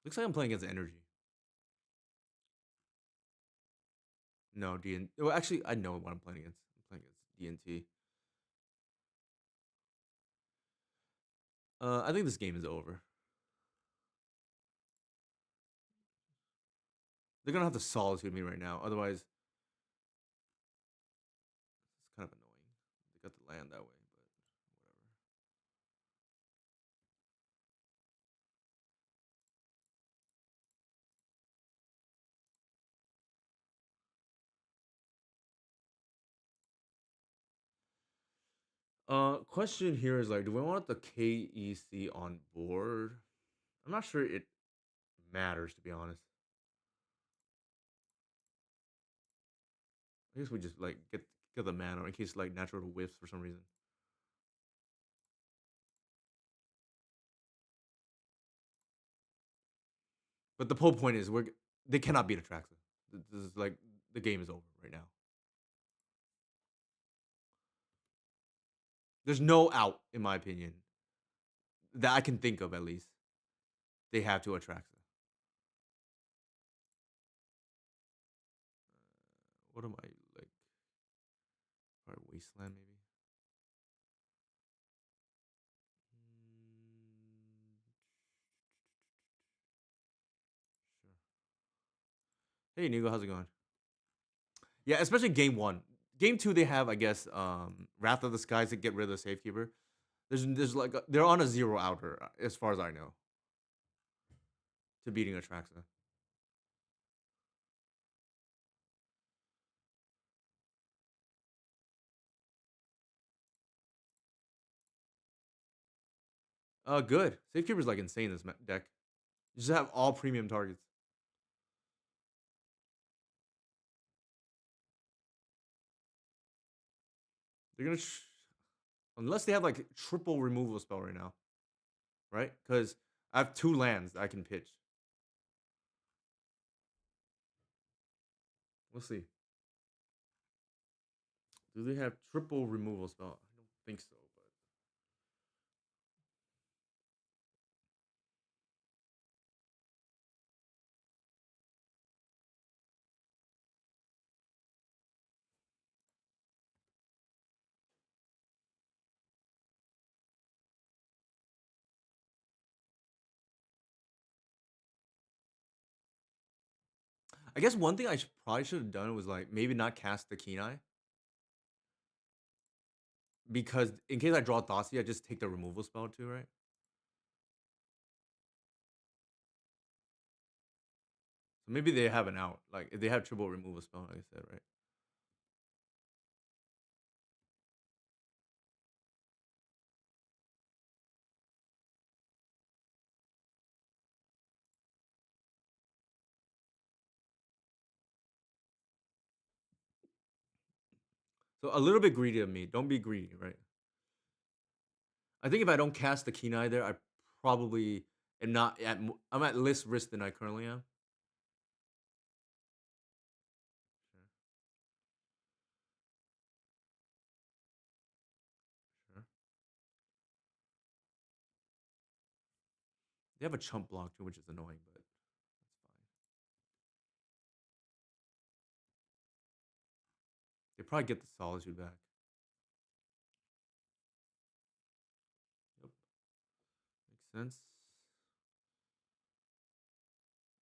Looks like I'm playing against energy. No, DN. Well, actually, I know what I'm playing against. I'm playing against DNT. I think this game is over. They're gonna have to solitude me right now. Otherwise, it's kind of annoying. They got the land that way, but whatever. Question here is like, do we want the KEC on board? I'm not sure it matters, to be honest. I guess we just like get the mana in case like natural whiffs for some reason. But the whole point is they cannot beat Atraxa. This is like the game is over right now. There's no out, in my opinion, that I can think of at least. They have to Atraxa. What am I like? Probably Wasteland maybe. Sure. Hey Nigo, how's it going? Yeah, especially game one. Game two, they have I guess Wrath of the Skies to get rid of the safekeeper. There's like they're on a zero outer as far as I know to beating Atraxa. Good. Safekeeper's like insane this deck. You just have all premium targets. They're gonna unless they have like triple removal spell right now, right? Because I have two lands I can pitch. We'll see. Do they have triple removal spell? I don't think so, but I guess one thing I probably should have done was like maybe not cast the Keen Eye because in case I draw Thoughtsy, I just take the removal spell too, right? So maybe they have an out. Like if they have triple removal spell, like I said, right? So a little bit greedy of me. Don't be greedy, right? I think if I don't cast the Keen Eye there, I probably am not at. I'm at less risk than I currently am. Sure, sure. They have a chump block too, which is annoying, but that's fine. They probably get the solitude back. Yep, makes sense.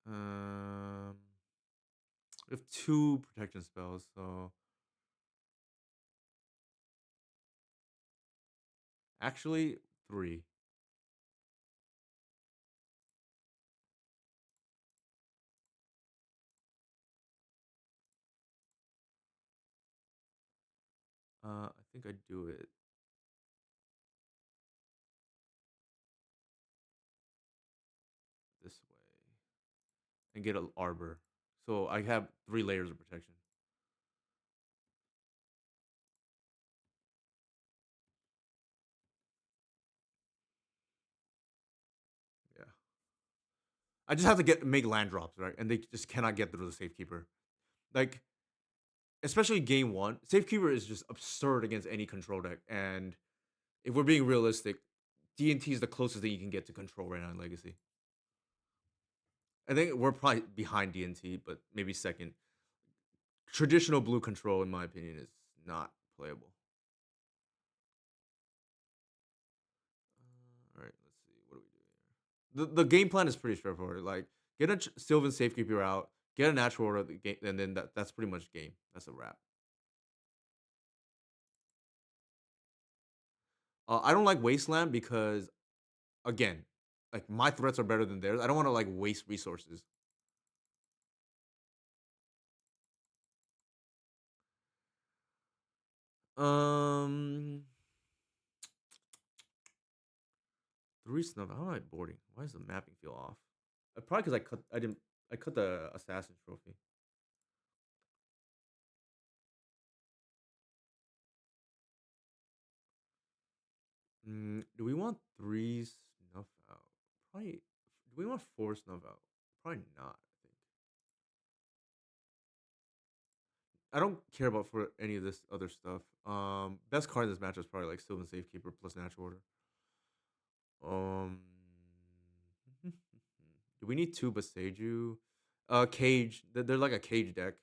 Um, we have two protection spells, so actually three. I think I do it this way and get an arbor. So I have 3 layers of protection. I just have to make land drops, right? And they just cannot get through the safekeeper. Like, especially game one, safekeeper is just absurd against any control deck. And if we're being realistic, DNT is the closest that you can get to control right now in Legacy. I think we're probably behind DNT, but maybe second. Traditional blue control, in my opinion, is not playable. All right, let's see. What do we do here? The game plan is pretty straightforward. Like, get a Sylvan Safekeeper out, get a natural order of the game, and then that's pretty much game. That's a wrap. I don't like Wasteland because, again, like my threats are better than theirs. I don't want to like waste resources. Um, three snuff. How am I boarding? Why does the mapping feel off? Probably because I cut the assassin trophy. Do we want three snuff out? Probably. Do we want four snuff out? Probably not. I think. I don't care about for any of this other stuff. Best card in this match is probably like Sylvan Safekeeper plus Natural Order. Um, do we need two Boseiju? Cage. They're like a cage deck.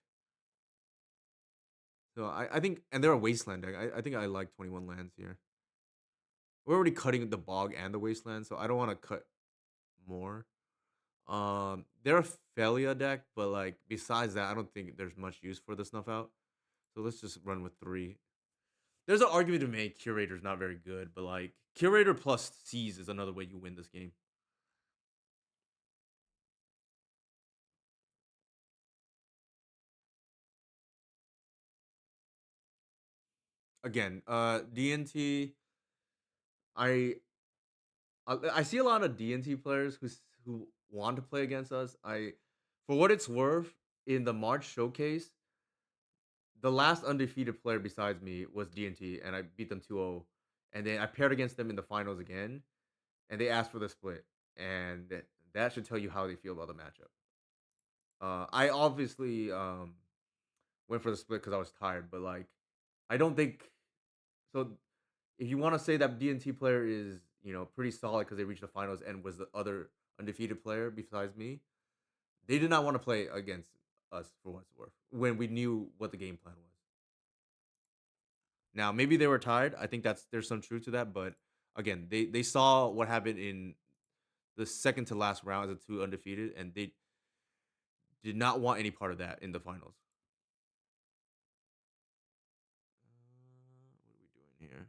So I think, and they're a wasteland deck. I think I like 21 lands here. We're already cutting the bog and the wasteland, so I don't want to cut more. They're a Felia deck, but like besides that, I don't think there's much use for the snuff out. So let's just run with three. There's an argument to make Curator's not very good, but like Curator plus Seize is another way you win this game. Again, DNT. I I see a lot of DNT players who want to play against us. For what it's worth, in the March showcase, the last undefeated player besides me was DNT, and I beat them 2-0. And then I paired against them in the finals again, and they asked for the split. And that should tell you how they feel about the matchup. I obviously went for the split because I was tired, but like I don't think so. If you want to say that DNT player is pretty solid because they reached the finals and was the other undefeated player besides me, they did not want to play against us for what it's worth when we knew what the game plan was. Now maybe they were tired. I think there's some truth to that, but again, they saw what happened in the second to last round as a two undefeated, and they did not want any part of that in the finals. What are we doing here?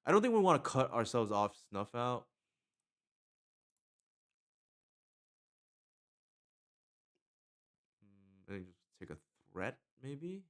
I don't think we want to cut ourselves off snuff out. I think just take a threat, maybe.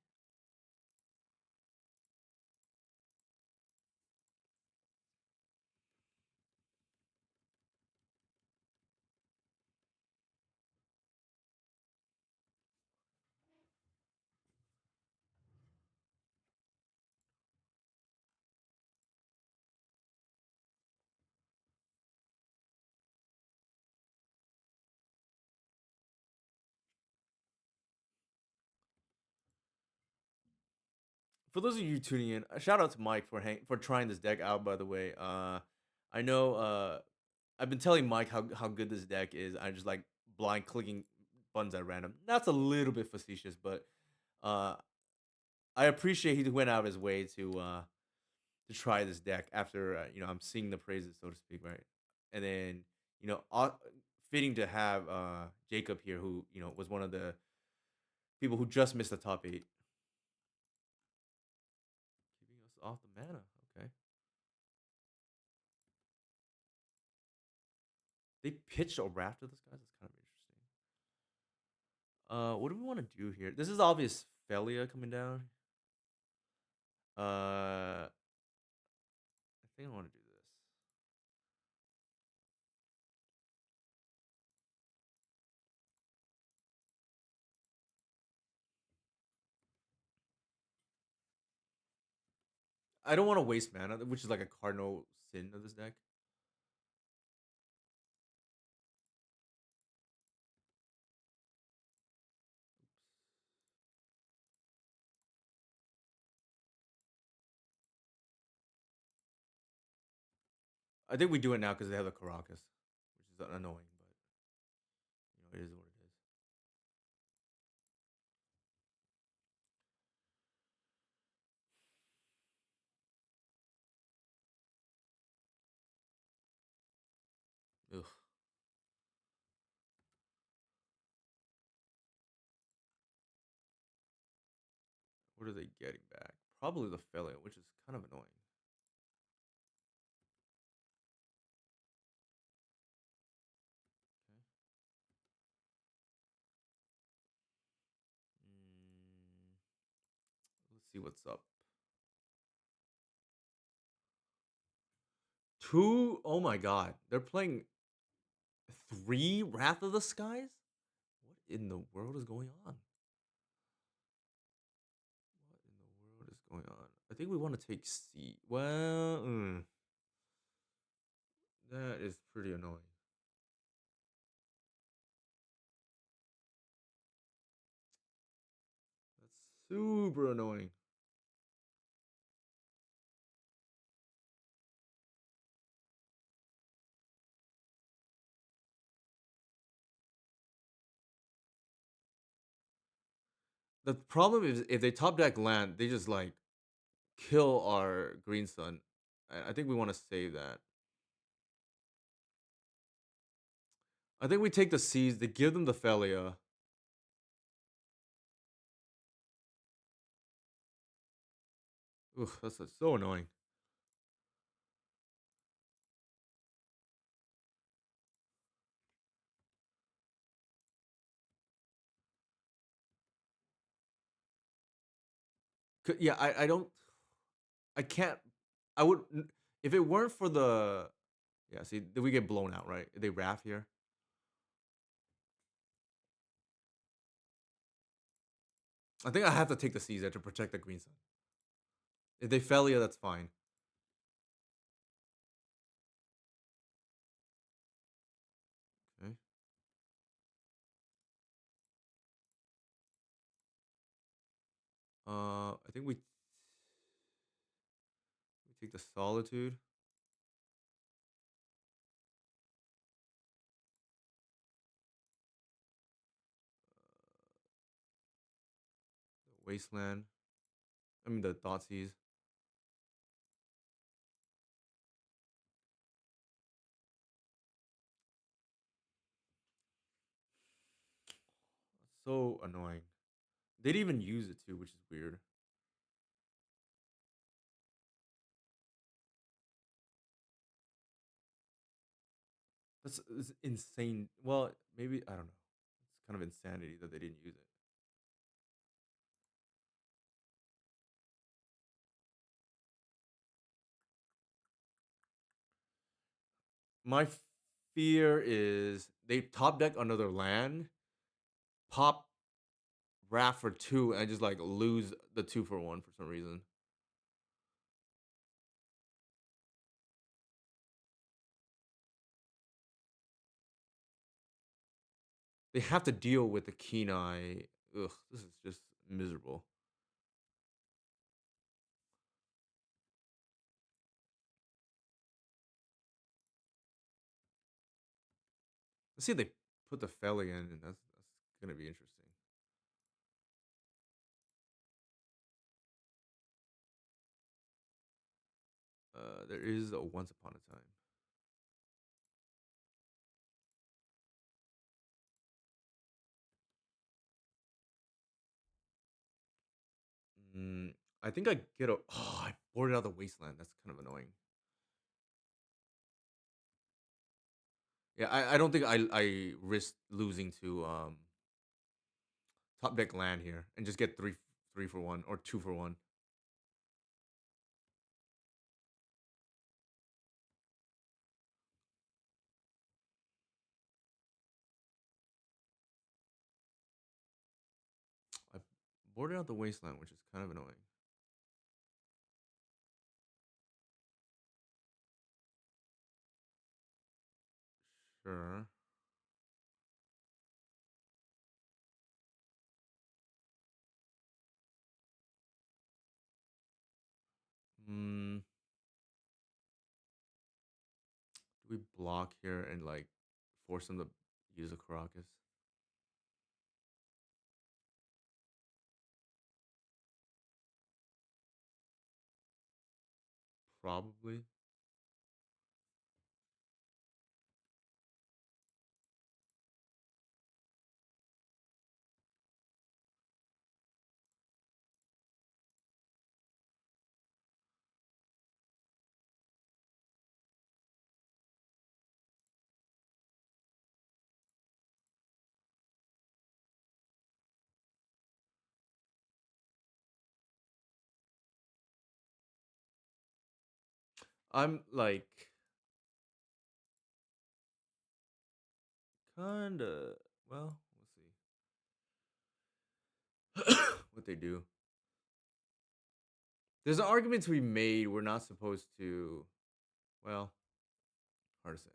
For those of you tuning in, a shout out to Mike for trying this deck out. By the way, I know I've been telling Mike how good this deck is. I just like blind clicking buttons at random. That's a little bit facetious, but uh, I appreciate he went out of his way to try this deck after I'm seeing the praises, so to speak, right? And then you know, au- fitting to have Jacob here, who was one of the people who just missed the top eight, keeping us off the mana. Okay, they pitched a raft of this guy. That's kind of interesting. What do we want to do here? This is obvious Felia coming down. I think I want to do this. I don't want to waste mana, which is like a cardinal sin of this deck. I think we do it now because they have the Caracas, which is annoying, but it is what it is. Ugh. What are they getting back? Probably the failure, which is kind of annoying. Mm, let's see what's up. Two. Oh my god, they're playing three Wrath of the Skies. What in the world is going on? What in the world is going on? I think we want to take C. Well, that is pretty annoying. That's super annoying. The problem is if they top deck land, they just like kill our green sun. I think we want to save that. I think we take the C's. They give them the Felia. Ugh, that's so annoying. Yeah, I don't. I can't. I would if it weren't for the. Yeah, see, we get blown out, right? They Wrath here. I think I have to take the Caesar to protect the green sun. If they Felia, that's fine. Okay. I think we take the Solitude. Wasteland. I mean the Thoughtseize. So annoying. They didn't even use it too, which is weird. It's insane. Well, maybe I don't know. It's kind of insanity that they didn't use it. My fear is they top deck another land, pop Wrath for two, and just like lose the 2 for 1 for some reason. They have to deal with the Kenai. Ugh, this is just miserable. Let's see if they put the Felly in, and that's gonna be interesting. There is a Once Upon a Time. I think I get a. Oh, I boarded out the Wasteland. That's kind of annoying. Yeah, I don't think I risk losing to top deck land here and just get 3 for 1 or 2 for 1. I boarded out the Wasteland, which is kind of annoying. Sure. Hmm. we block here and like force them to use a Caracas? Probably. I'm like kinda well, let's see. What they do. There's an argument to be made we're not supposed to well, hard to say.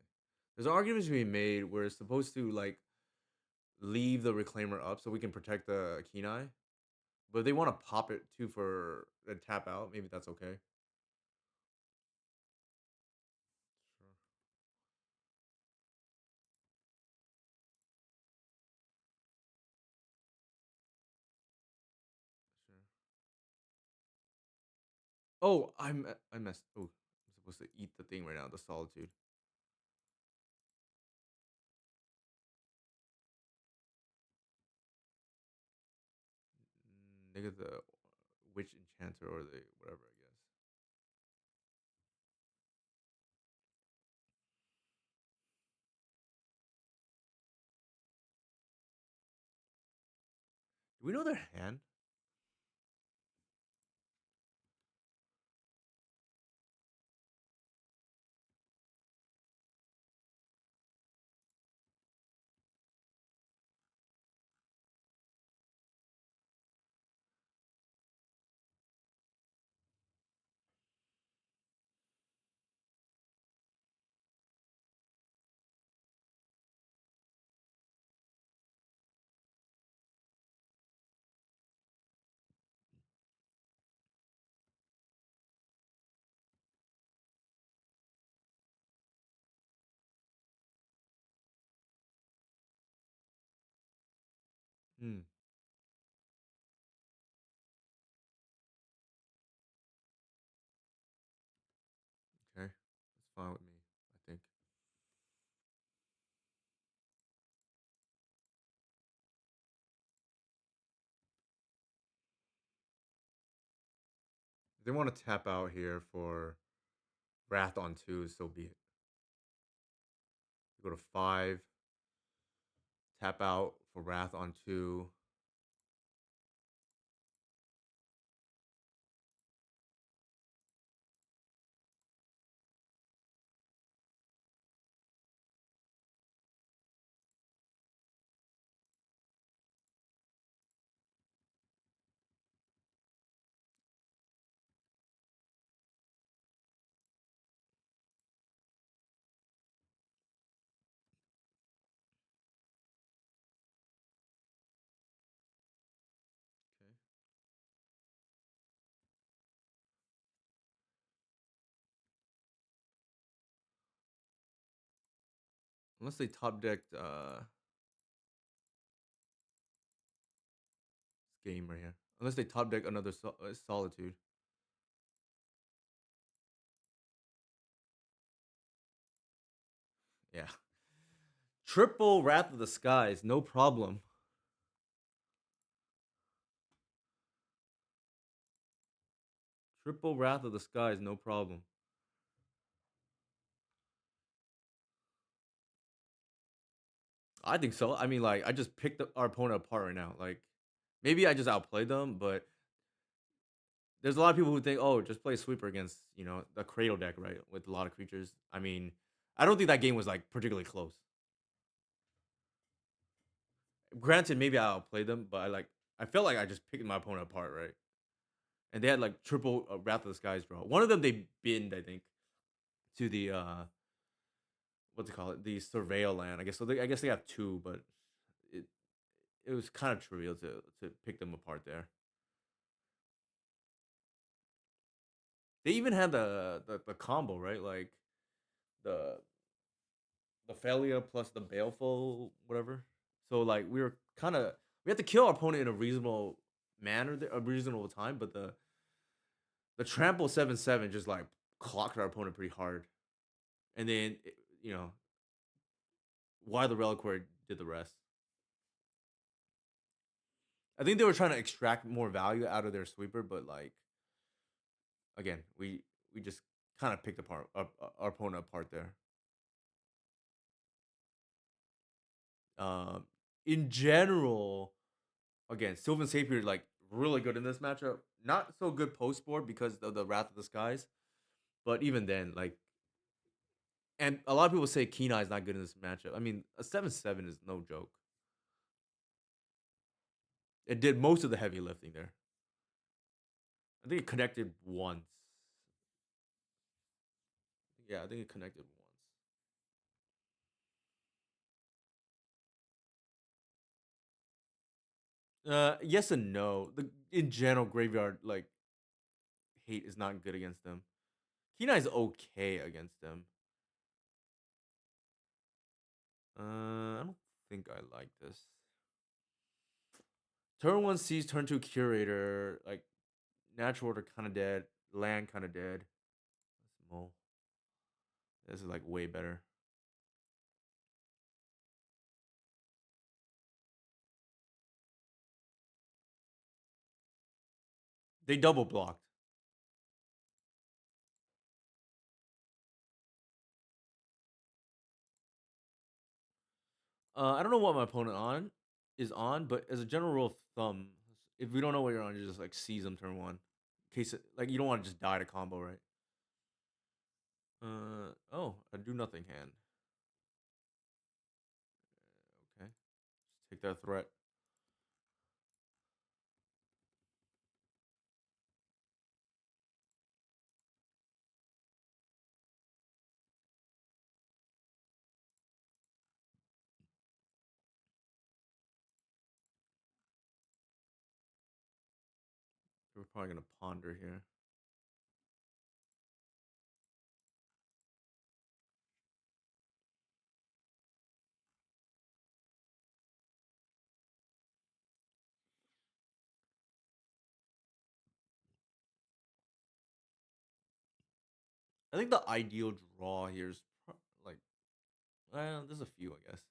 There's an argument to be made we're supposed to like leave the reclaimer up so we can protect the Kenai. But if they want to pop it too for a tap out, maybe that's okay. Sure, sure. Oh, I messed. Oh, I'm supposed to eat the thing right now. The solitude. Nigga, the witch enchanter or the whatever. I guess. Do we know their hand? Hmm. Okay, that's fine with me. I think if they want to tap out here for wrath on two. So be it. You go to five. Tap out for wrath on two. Okay. Unless they top decked this game right here. Unless they top deck another solitude. Yeah. Triple Wrath of the Skies, no problem. Triple Wrath of the Skies, no problem. I think so. I mean, like, I just picked our opponent apart right now. Like, maybe I just outplayed them, but there's a lot of people who think, oh, just play sweeper against, the Cradle deck, right? With a lot of creatures. I mean, I don't think that game was, like, particularly close. Granted, maybe I outplayed them, but I felt like I just picked my opponent apart, right? And they had, like, triple Wrath of the Skies, bro. One of them they binned, I think, to the, what's it called? The Surveil land, I guess. So I guess they have two, but it it was kind of trivial to pick them apart there. They even had the combo, right? Like the the failure plus the baleful whatever. So like we had to kill our opponent in a reasonable manner, a reasonable time, but the trample 7/7 just like clocked our opponent pretty hard, and then you know why the reliquary did the rest. I think they were trying to extract more value out of their sweeper, but like again, we just kind of picked apart our opponent apart there. Um, in general, again, Sylvan Sapier like really good in this matchup. Not so good post board because of the Wrath of the Skies, but even then, like, and a lot of people say Kenai is not good in this matchup. I mean, a 7/7 is no joke. It did most of the heavy lifting there. I think it connected once. Yeah, I think it connected once. Yes and no. The in general graveyard like hate is not good against them. Kenai is okay against them. I don't think I like this. Turn one sees turn two curator like natural order kind of dead, land kind of dead. Small. This is like way better. They double blocked. I don't know what my opponent on is on, but as a general rule of thumb, if we don't know what you're on, you just like seize them turn one. In case like you don't want to just die to combo, right? Oh, a do nothing hand. Okay, just take that threat. We're probably gonna ponder here. I think the ideal draw here is like, well, there's a few, I guess.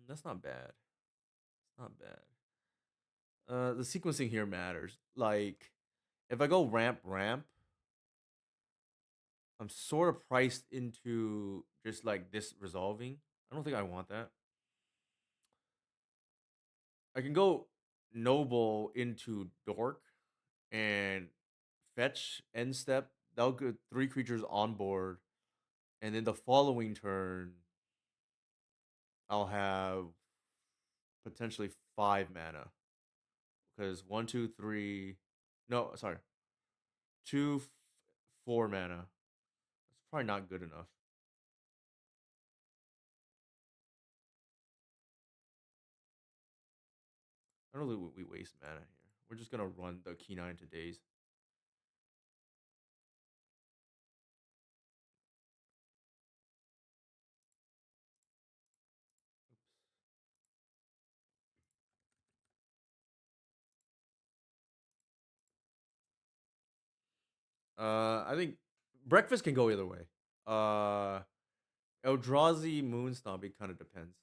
That's not bad. It's not bad. The sequencing here matters. Like, if I go ramp ramp, I'm sort of priced into just like this resolving. I don't think I want that. I can go noble into dork and fetch end step. That'll get three creatures on board, and then the following turn, I'll have potentially 5 mana because one, two, three. No, sorry, two, 4 mana. That's probably not good enough. I don't think we waste mana here. We're just gonna run the Kenai into days. I think breakfast can go either way. Uh, Eldrazi Moonstomp, it kind of depends.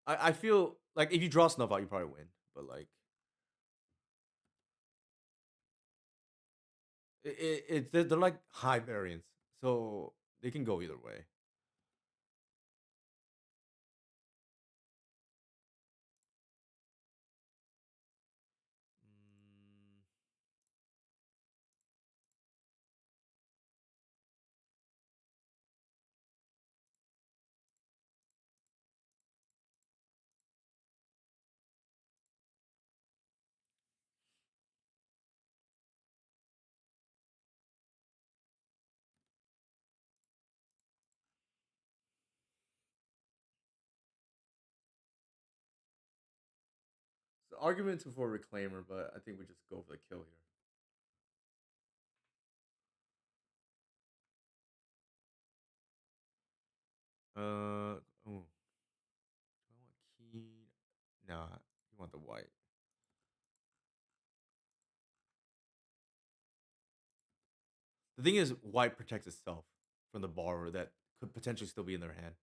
I feel like if you draw Snuff out, you probably win. But like, they're like high variance, so they can go either way. Mm, It's an argument for Reclaimer, but I think we just go for the kill here. Oh, do I want key? Nah, you want the white. The thing is, white protects itself from the borrower that could potentially still be in their hand.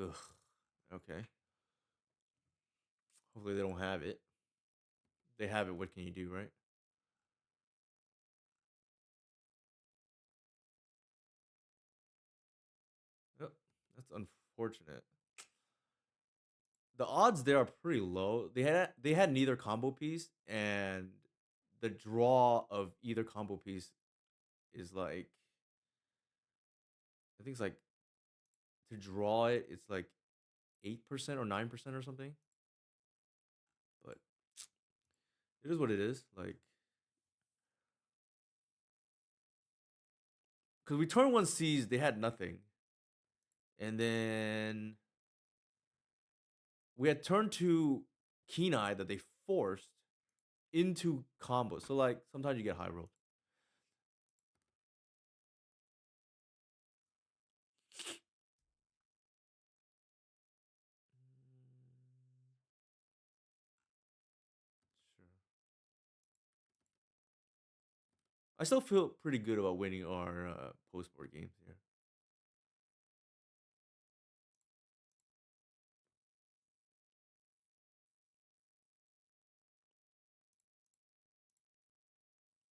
Ugh. Okay. Hopefully they don't have it. They have it. What can you do, right? Yep. That's unfortunate. The odds there are pretty low. They had neither combo piece, and the draw of either combo piece is like, I think it's like, to draw it, it's like 8% or 9% or something. But it is what it is. Like, because we turn one seas, they had nothing, and then we had turn two Keen Eye that they forced into combos. So like sometimes you get high rolled. Sure. I still feel pretty good about winning our post board games here.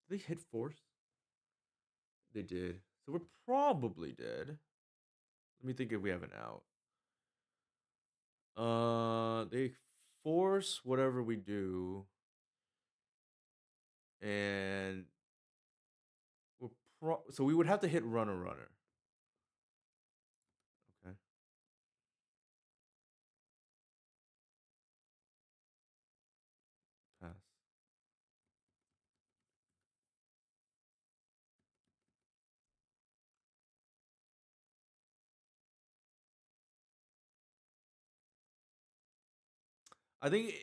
Did they hit force? They did. So we're probably dead. Let me think if we have an out. They force whatever we do, and so we would have to hit runner runner. Okay. Pass. I think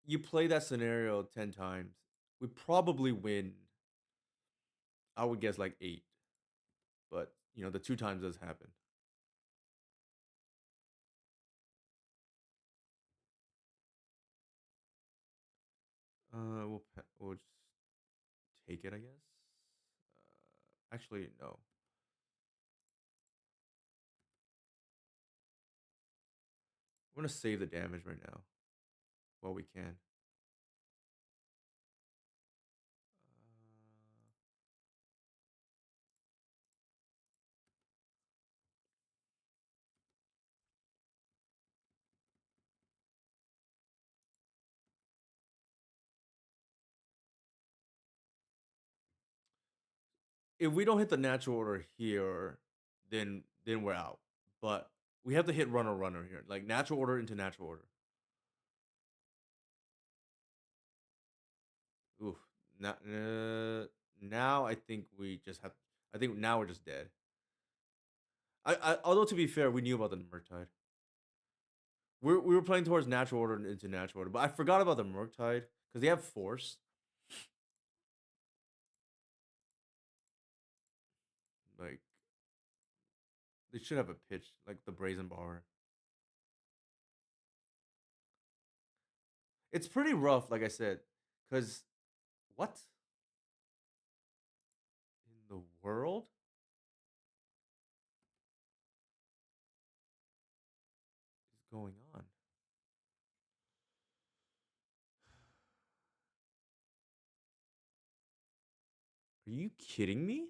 you play that scenario 10 times. We probably win. I would guess like 8. But, the 2 times does happen. We'll just take it, I guess. Actually, no. We're gonna save the damage right now while we can. If we don't hit the natural order here, then we're out. But we have to hit runner runner here, like natural order into natural order. Oof. Now I think we just have. I think now we're just dead. Although to be fair, we knew about the Murktide. We were playing towards natural order into natural order, but I forgot about the Murktide because they have force. Like, they should have a pitch like the Brazen Bar. It's pretty rough, like I said, because what in the world is going on? Are you kidding me?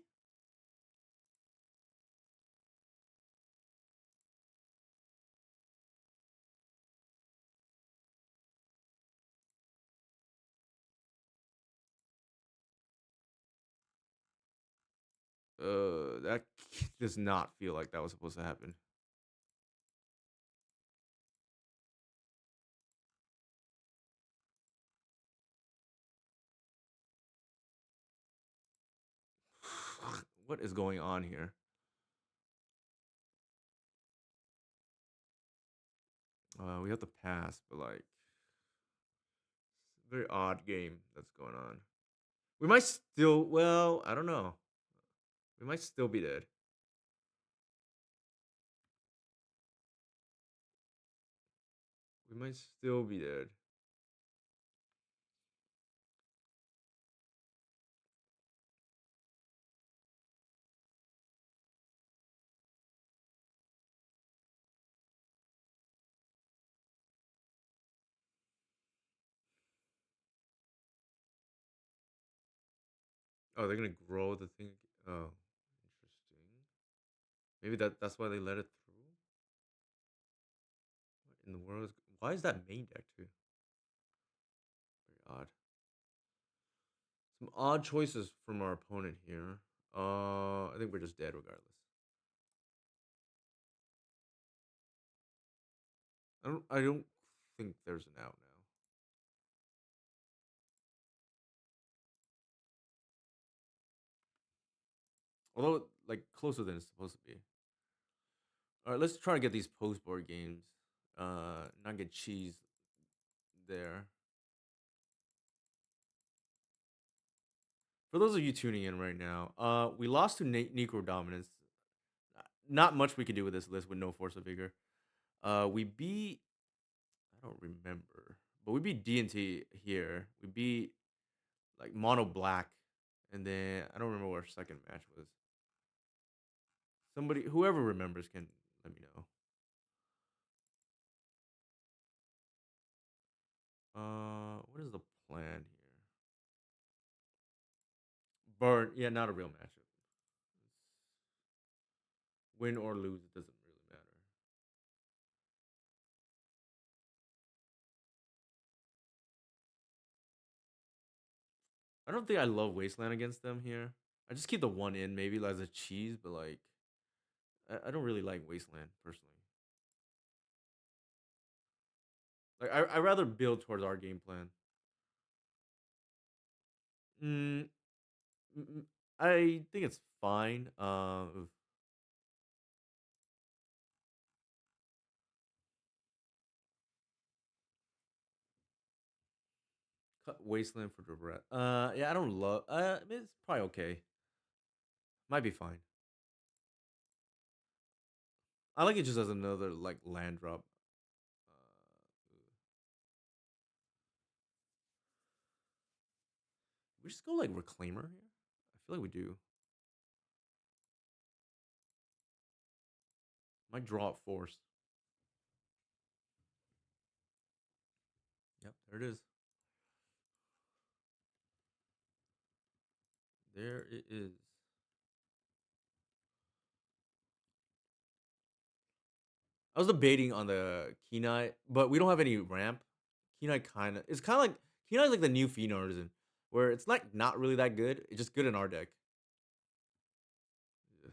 That does not feel like that was supposed to happen. What is going on here? We have to pass, but like very odd game that's going on. We might still. Well, I don't know. We might still be dead. We might still be dead. Oh, they're gonna grow the thing. Oh, interesting. Maybe that's why they let it through. What in the world? Why is that main deck too? Very odd. Some odd choices from our opponent here. I think we're just dead regardless. I don't think there's an out now. Although like closer than it's supposed to be. All right, let's try to get these post board games. Not get cheese there. For those of you tuning in right now, we lost to Necrodominance. Not much we could do with this list with no force of vigor. We beat. I don't remember, but we beat D&T here. We beat like Mono Black, and then I don't remember what our second match was. Somebody, whoever remembers, can let me know. What is the plan here? Burn, yeah, not a real matchup. Win or lose, it doesn't really matter. I don't think I love Wasteland against them here. I just keep the one in maybe as a cheese, but like I don't really like Wasteland personally. Like I rather build towards our game plan. Mm, I think it's fine. Cut Wasteland for Direct. Yeah, I don't love. I mean, it's probably okay. Might be fine. I like it just as another like land drop. We just go like Reclaimer here. I feel like we do. Might draw up Force. Yep, there it is. There it is. I was debating on the Kenai, but we don't have any ramp. Kenai Kenai like the new Phenom, where it's like not really that good. It's just good in our deck. Yeah.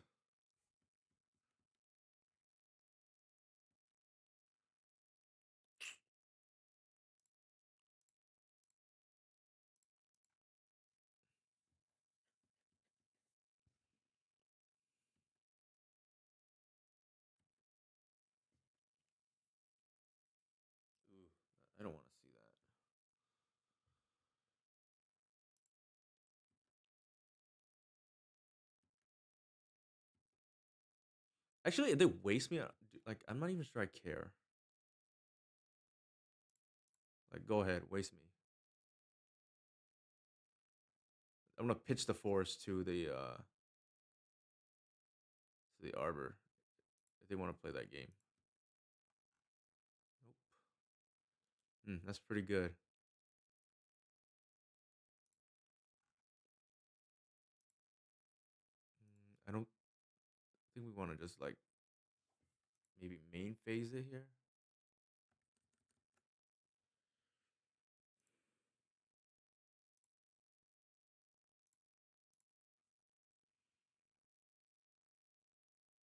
Ooh, I don't want to see that. Actually, if they waste me, like I'm not even sure I care. Like, go ahead, waste me. I'm gonna pitch the force to the arbor if they want to play that game. Nope. That's pretty good. I don't think we want to just like maybe main phase it here.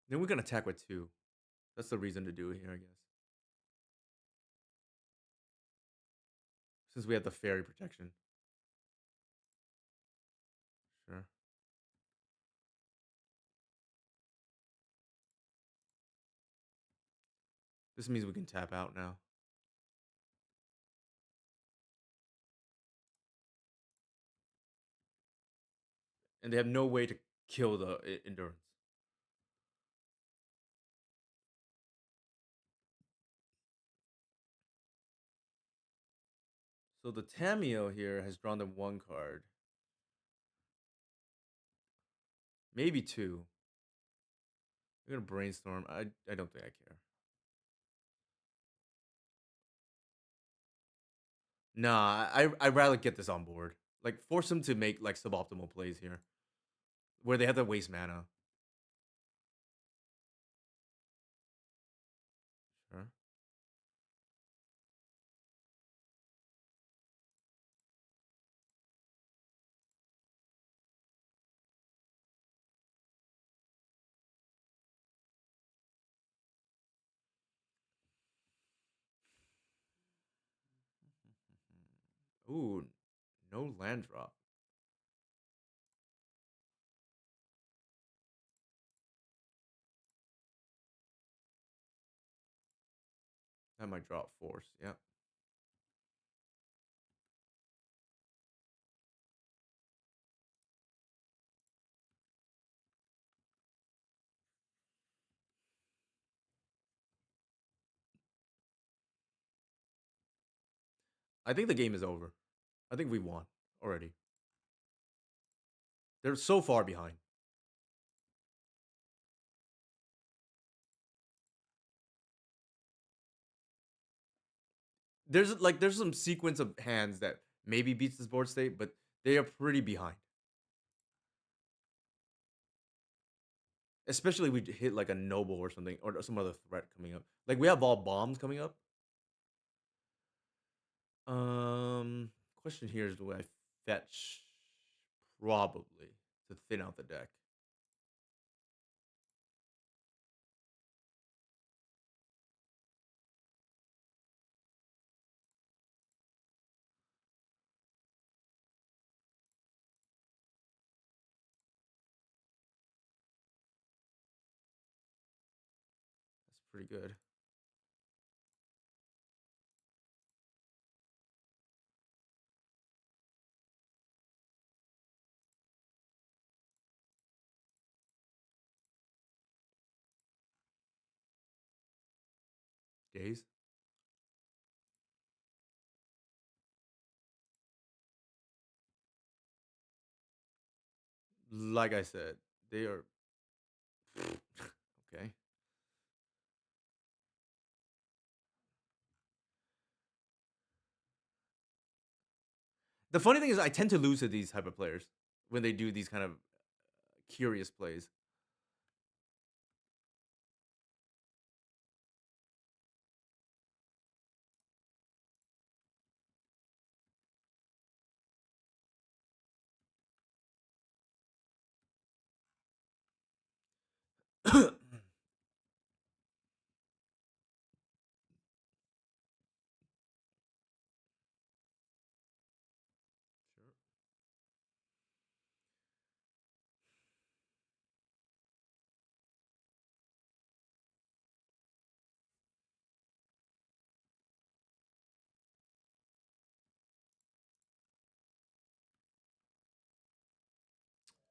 Then we can attack with two. That's the reason to do it here, I guess. Since we have the fairy protection. Sure. This means we can tap out now. and they have no way to kill the endurance. So the Tamio here has drawn them one card, maybe two. I'm gonna brainstorm. I don't think I care. Nah, I'd rather get this on board. Like force them to make like suboptimal plays here, where they have to waste mana. Sure. Ooh, no land drop. That might drop force. Yeah. I think the game is over. I think we won already. They're so far behind. There's some sequence of hands that maybe beats this board state, but they are pretty behind. Especially we hit like a noble or something or some other threat coming up. Like we have all bombs coming up. Um, Question here is, do I fetch? Probably to thin out the deck. That's pretty good. Days. Like I said, they are okay. The funny thing is, I tend to lose to these type of players when they do these kind of curious plays. Sure.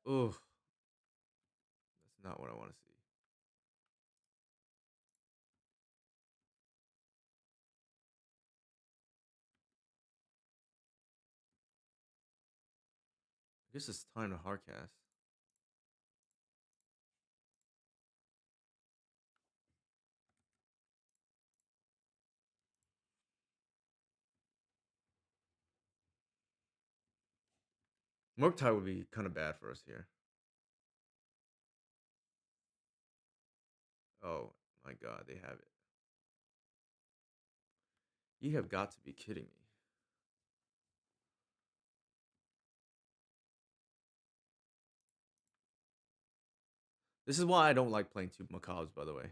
Oh, that's not what I want to see. I guess it's time to hardcast. Murktide would be kind of bad for us here. Oh my god, they have it. You have got to be kidding me. This is why I don't like playing two macabres, by the way.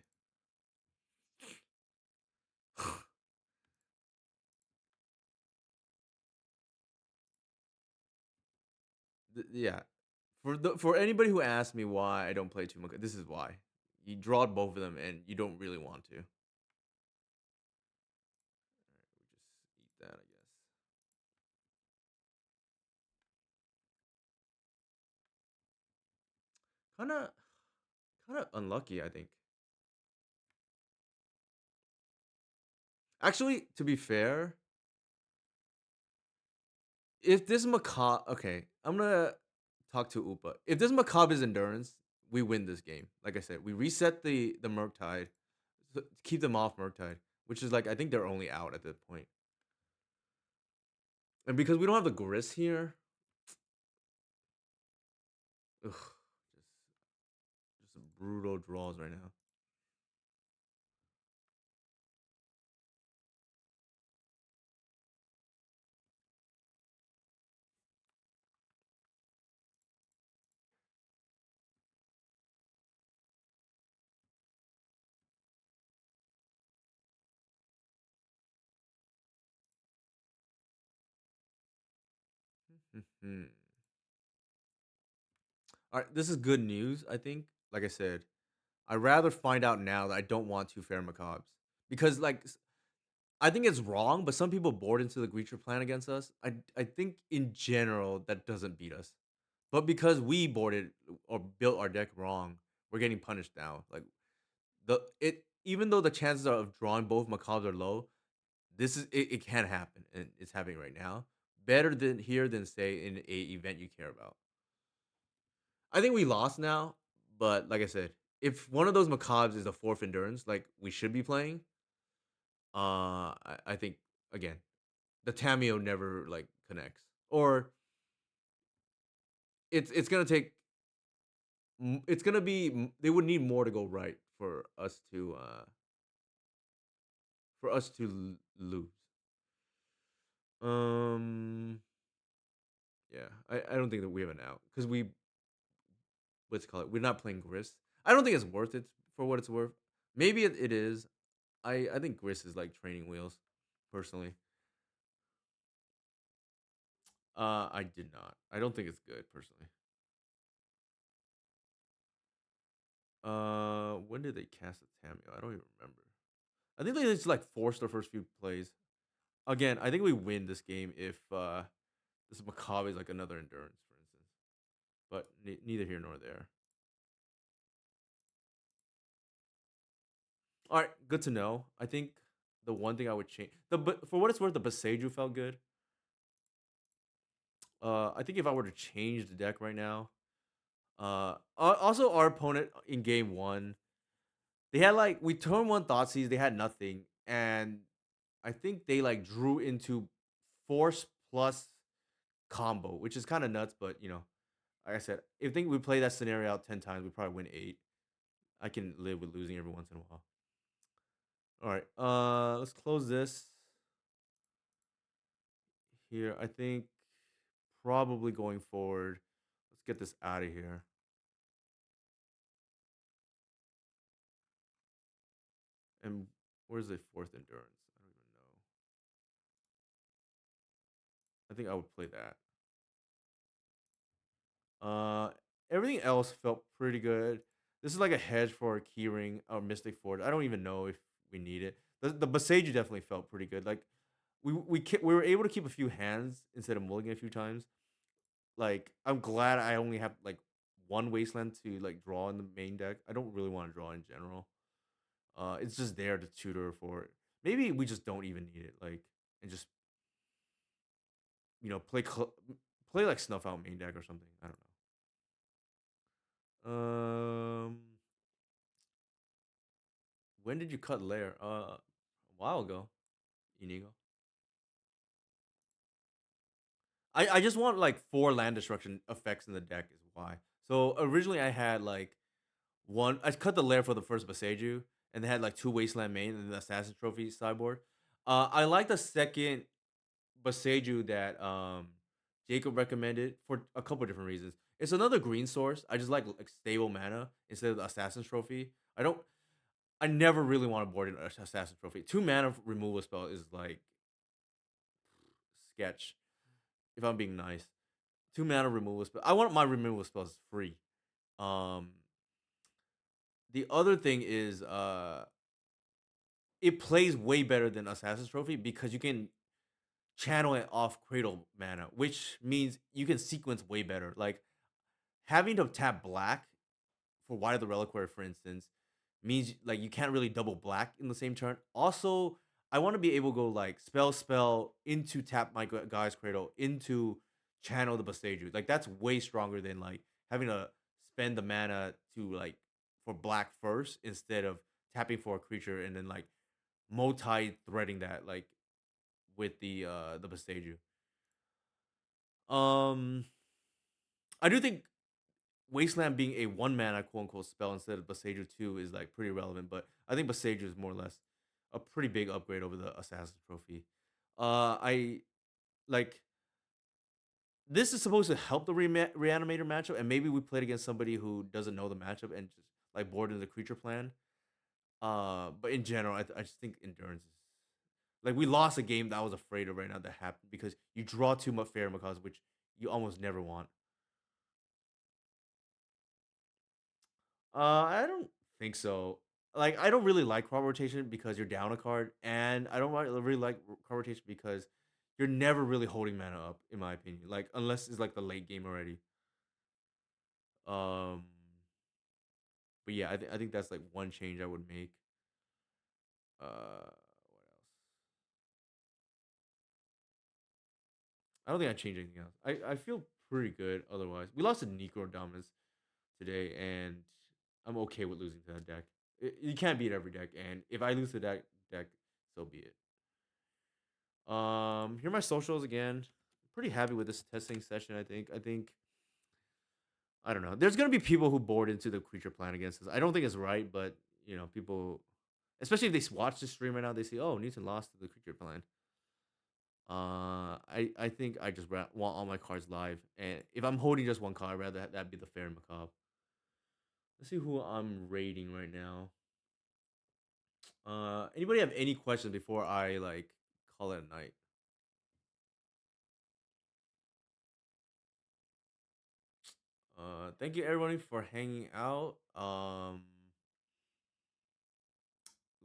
Yeah. For anybody who asks me why I don't play two macabres, this is why. You drawed both of them and you don't really want to. We'll just eat that, I guess. Kind of kind of unlucky, I think. Actually, to be fair, if this macabre, okay, I'm gonna talk to Upa. If this macabre is endurance, we win this game. Like I said, we reset the Murktide, keep them off Murktide, which is like I think they're only out at that point. And because we don't have the Gris here, ugh, just brutal draws right now. All right, this is good news. I think, like I said, I'd rather find out now that I don't want two fair macabres because, like, I think it's wrong, but some people board into the Greacher plan against us. I think in general that doesn't beat us, but because we boarded or built our deck wrong, we're getting punished now. Like the it even though the chances of drawing both macabres are low, it can happen and it's happening right now. Better than here than say in a event you care about. I think we lost now, but like I said, if one of those macabres is a fourth endurance, like we should be playing, I think again the Tameo never like connects, or it's gonna take it's gonna be they would need more to go right for us to lose. Um, yeah, I don't think that we have an out because we let's call it we're not playing Gris. I don't think it's worth it for what it's worth. Maybe it is. I think Gris is like training wheels, personally. I did not. I don't think it's good personally. When did they cast the Tameo? I don't even remember. I think they just like forced their first few plays. Again, I think we win this game if this Macabre is like another endurance, for instance. But neither here nor there. All right, good to know. I think the one thing I would change for what it's worth, the Boseiju felt good. I think if I were to change the deck right now, also our opponent in game one, they had like we turn one Thoughtseize, they had nothing, and I think they like drew into force plus combo, which is kind of nuts. But like I said, if think we play that scenario out 10 times, we probably win 8. I can live with losing every once in a while. All right, let's close this here. I think probably going forward, let's get this out of here. And where's the fourth endurance? I don't even know. I think I would play that. Uh, Everything else felt pretty good. This is like a hedge for a keyring or Mystic Forge. I don't even know if we need it. The Boseiju definitely felt pretty good. Like we were able to keep a few hands instead of mulligan a few times. Like I'm glad I only have like one wasteland to like draw in the main deck. I don't really want to draw in general. It's just there to tutor for it. Maybe we just don't even need it. Like and just play like snuff out main deck or something. I don't know. When did you cut layer? A while ago, Inigo. I just want like 4 land destruction effects in the deck is why. So originally I had like one. I cut the lair for the first Boseiju, and they had like 2 wasteland main and the assassin trophy sideboard. I like the second Boseiju that Jacob recommended for a couple different reasons. It's another green source. I just like stable mana instead of the assassin trophy. I never really want to board an assassin trophy. 2 mana removal spell is like sketch. If I'm being nice, 2 mana removal spell. I want my removal spells free. Um, the other thing is it plays way better than Assassin's Trophy because you can channel it off Cradle mana, which means you can sequence way better. Like having to tap black for Wide of the Reliquary, for instance, means like you can't really double black in the same turn. Also, I want to be able to go like spell into tap my guy's cradle into channel the Boseiju. Like that's way stronger than like having to spend the mana to like for black first instead of tapping for a creature and then like multi-threading that like with the Boseiju. Um I do think Wasteland being a one mana quote unquote spell instead of Boseiju 2 is like pretty relevant, but I think Boseiju is more or less a pretty big upgrade over the Assassin Trophy. I like this is supposed to help the Reanimator matchup, and maybe we played against somebody who doesn't know the matchup and just like bored into the creature plan. But in general, I just think endurance is like we lost a game that I was afraid of right now that happened because you draw too much fair Macaws, which you almost never want. I don't think so. Like, I don't really like card rotation because you're down a card, and I don't really like card rotation because you're never really holding mana up, in my opinion. Like, unless it's like the late game already. Um, but yeah, I think that's like one change I would make. What else? I don't think I changed anything else. I feel pretty good otherwise. We lost to Necrodominance today, and I'm okay with losing to that deck. You can't beat every deck, and if I lose to that deck, so be it. Here are my socials again. Pretty happy with this testing session. I think I don't know. There's gonna be people who board into the creature plan against us. I don't think it's right, but people, especially if they watch the stream right now, they see, oh, Newton lost to the creature plan. I think I just want all my cards live, and if I'm holding just one card, I'd rather that be the fair and macabre. Let's see who I'm rating right now. Anybody have any questions before I like call it a night? Thank you everybody for hanging out.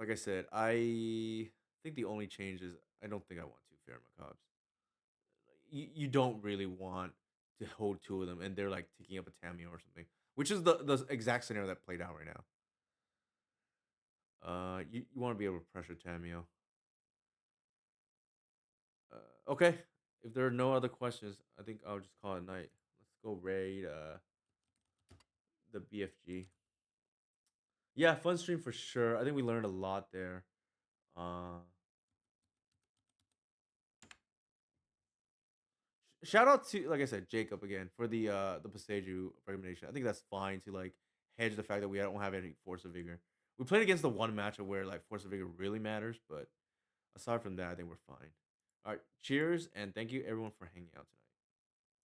Like I said, I think the only change is I don't think I want two fair macabres. You don't really want to hold two of them, and they're like taking up a Tamio or something, which is the exact scenario that played out right now. You want to be able to pressure Tamio. Okay, if there are no other questions, I think I'll just call it a night. Let's go raid the BFG. Yeah, fun stream for sure. I think we learned a lot there. Uh, Shout out to, like I said, Jacob again for the Paseju recommendation. I think that's fine to like hedge the fact that we don't have any Force of Vigor. We played against the one matchup where like Force of Vigor really matters, but aside from that, I think we're fine. All right, cheers and thank you everyone for hanging out tonight.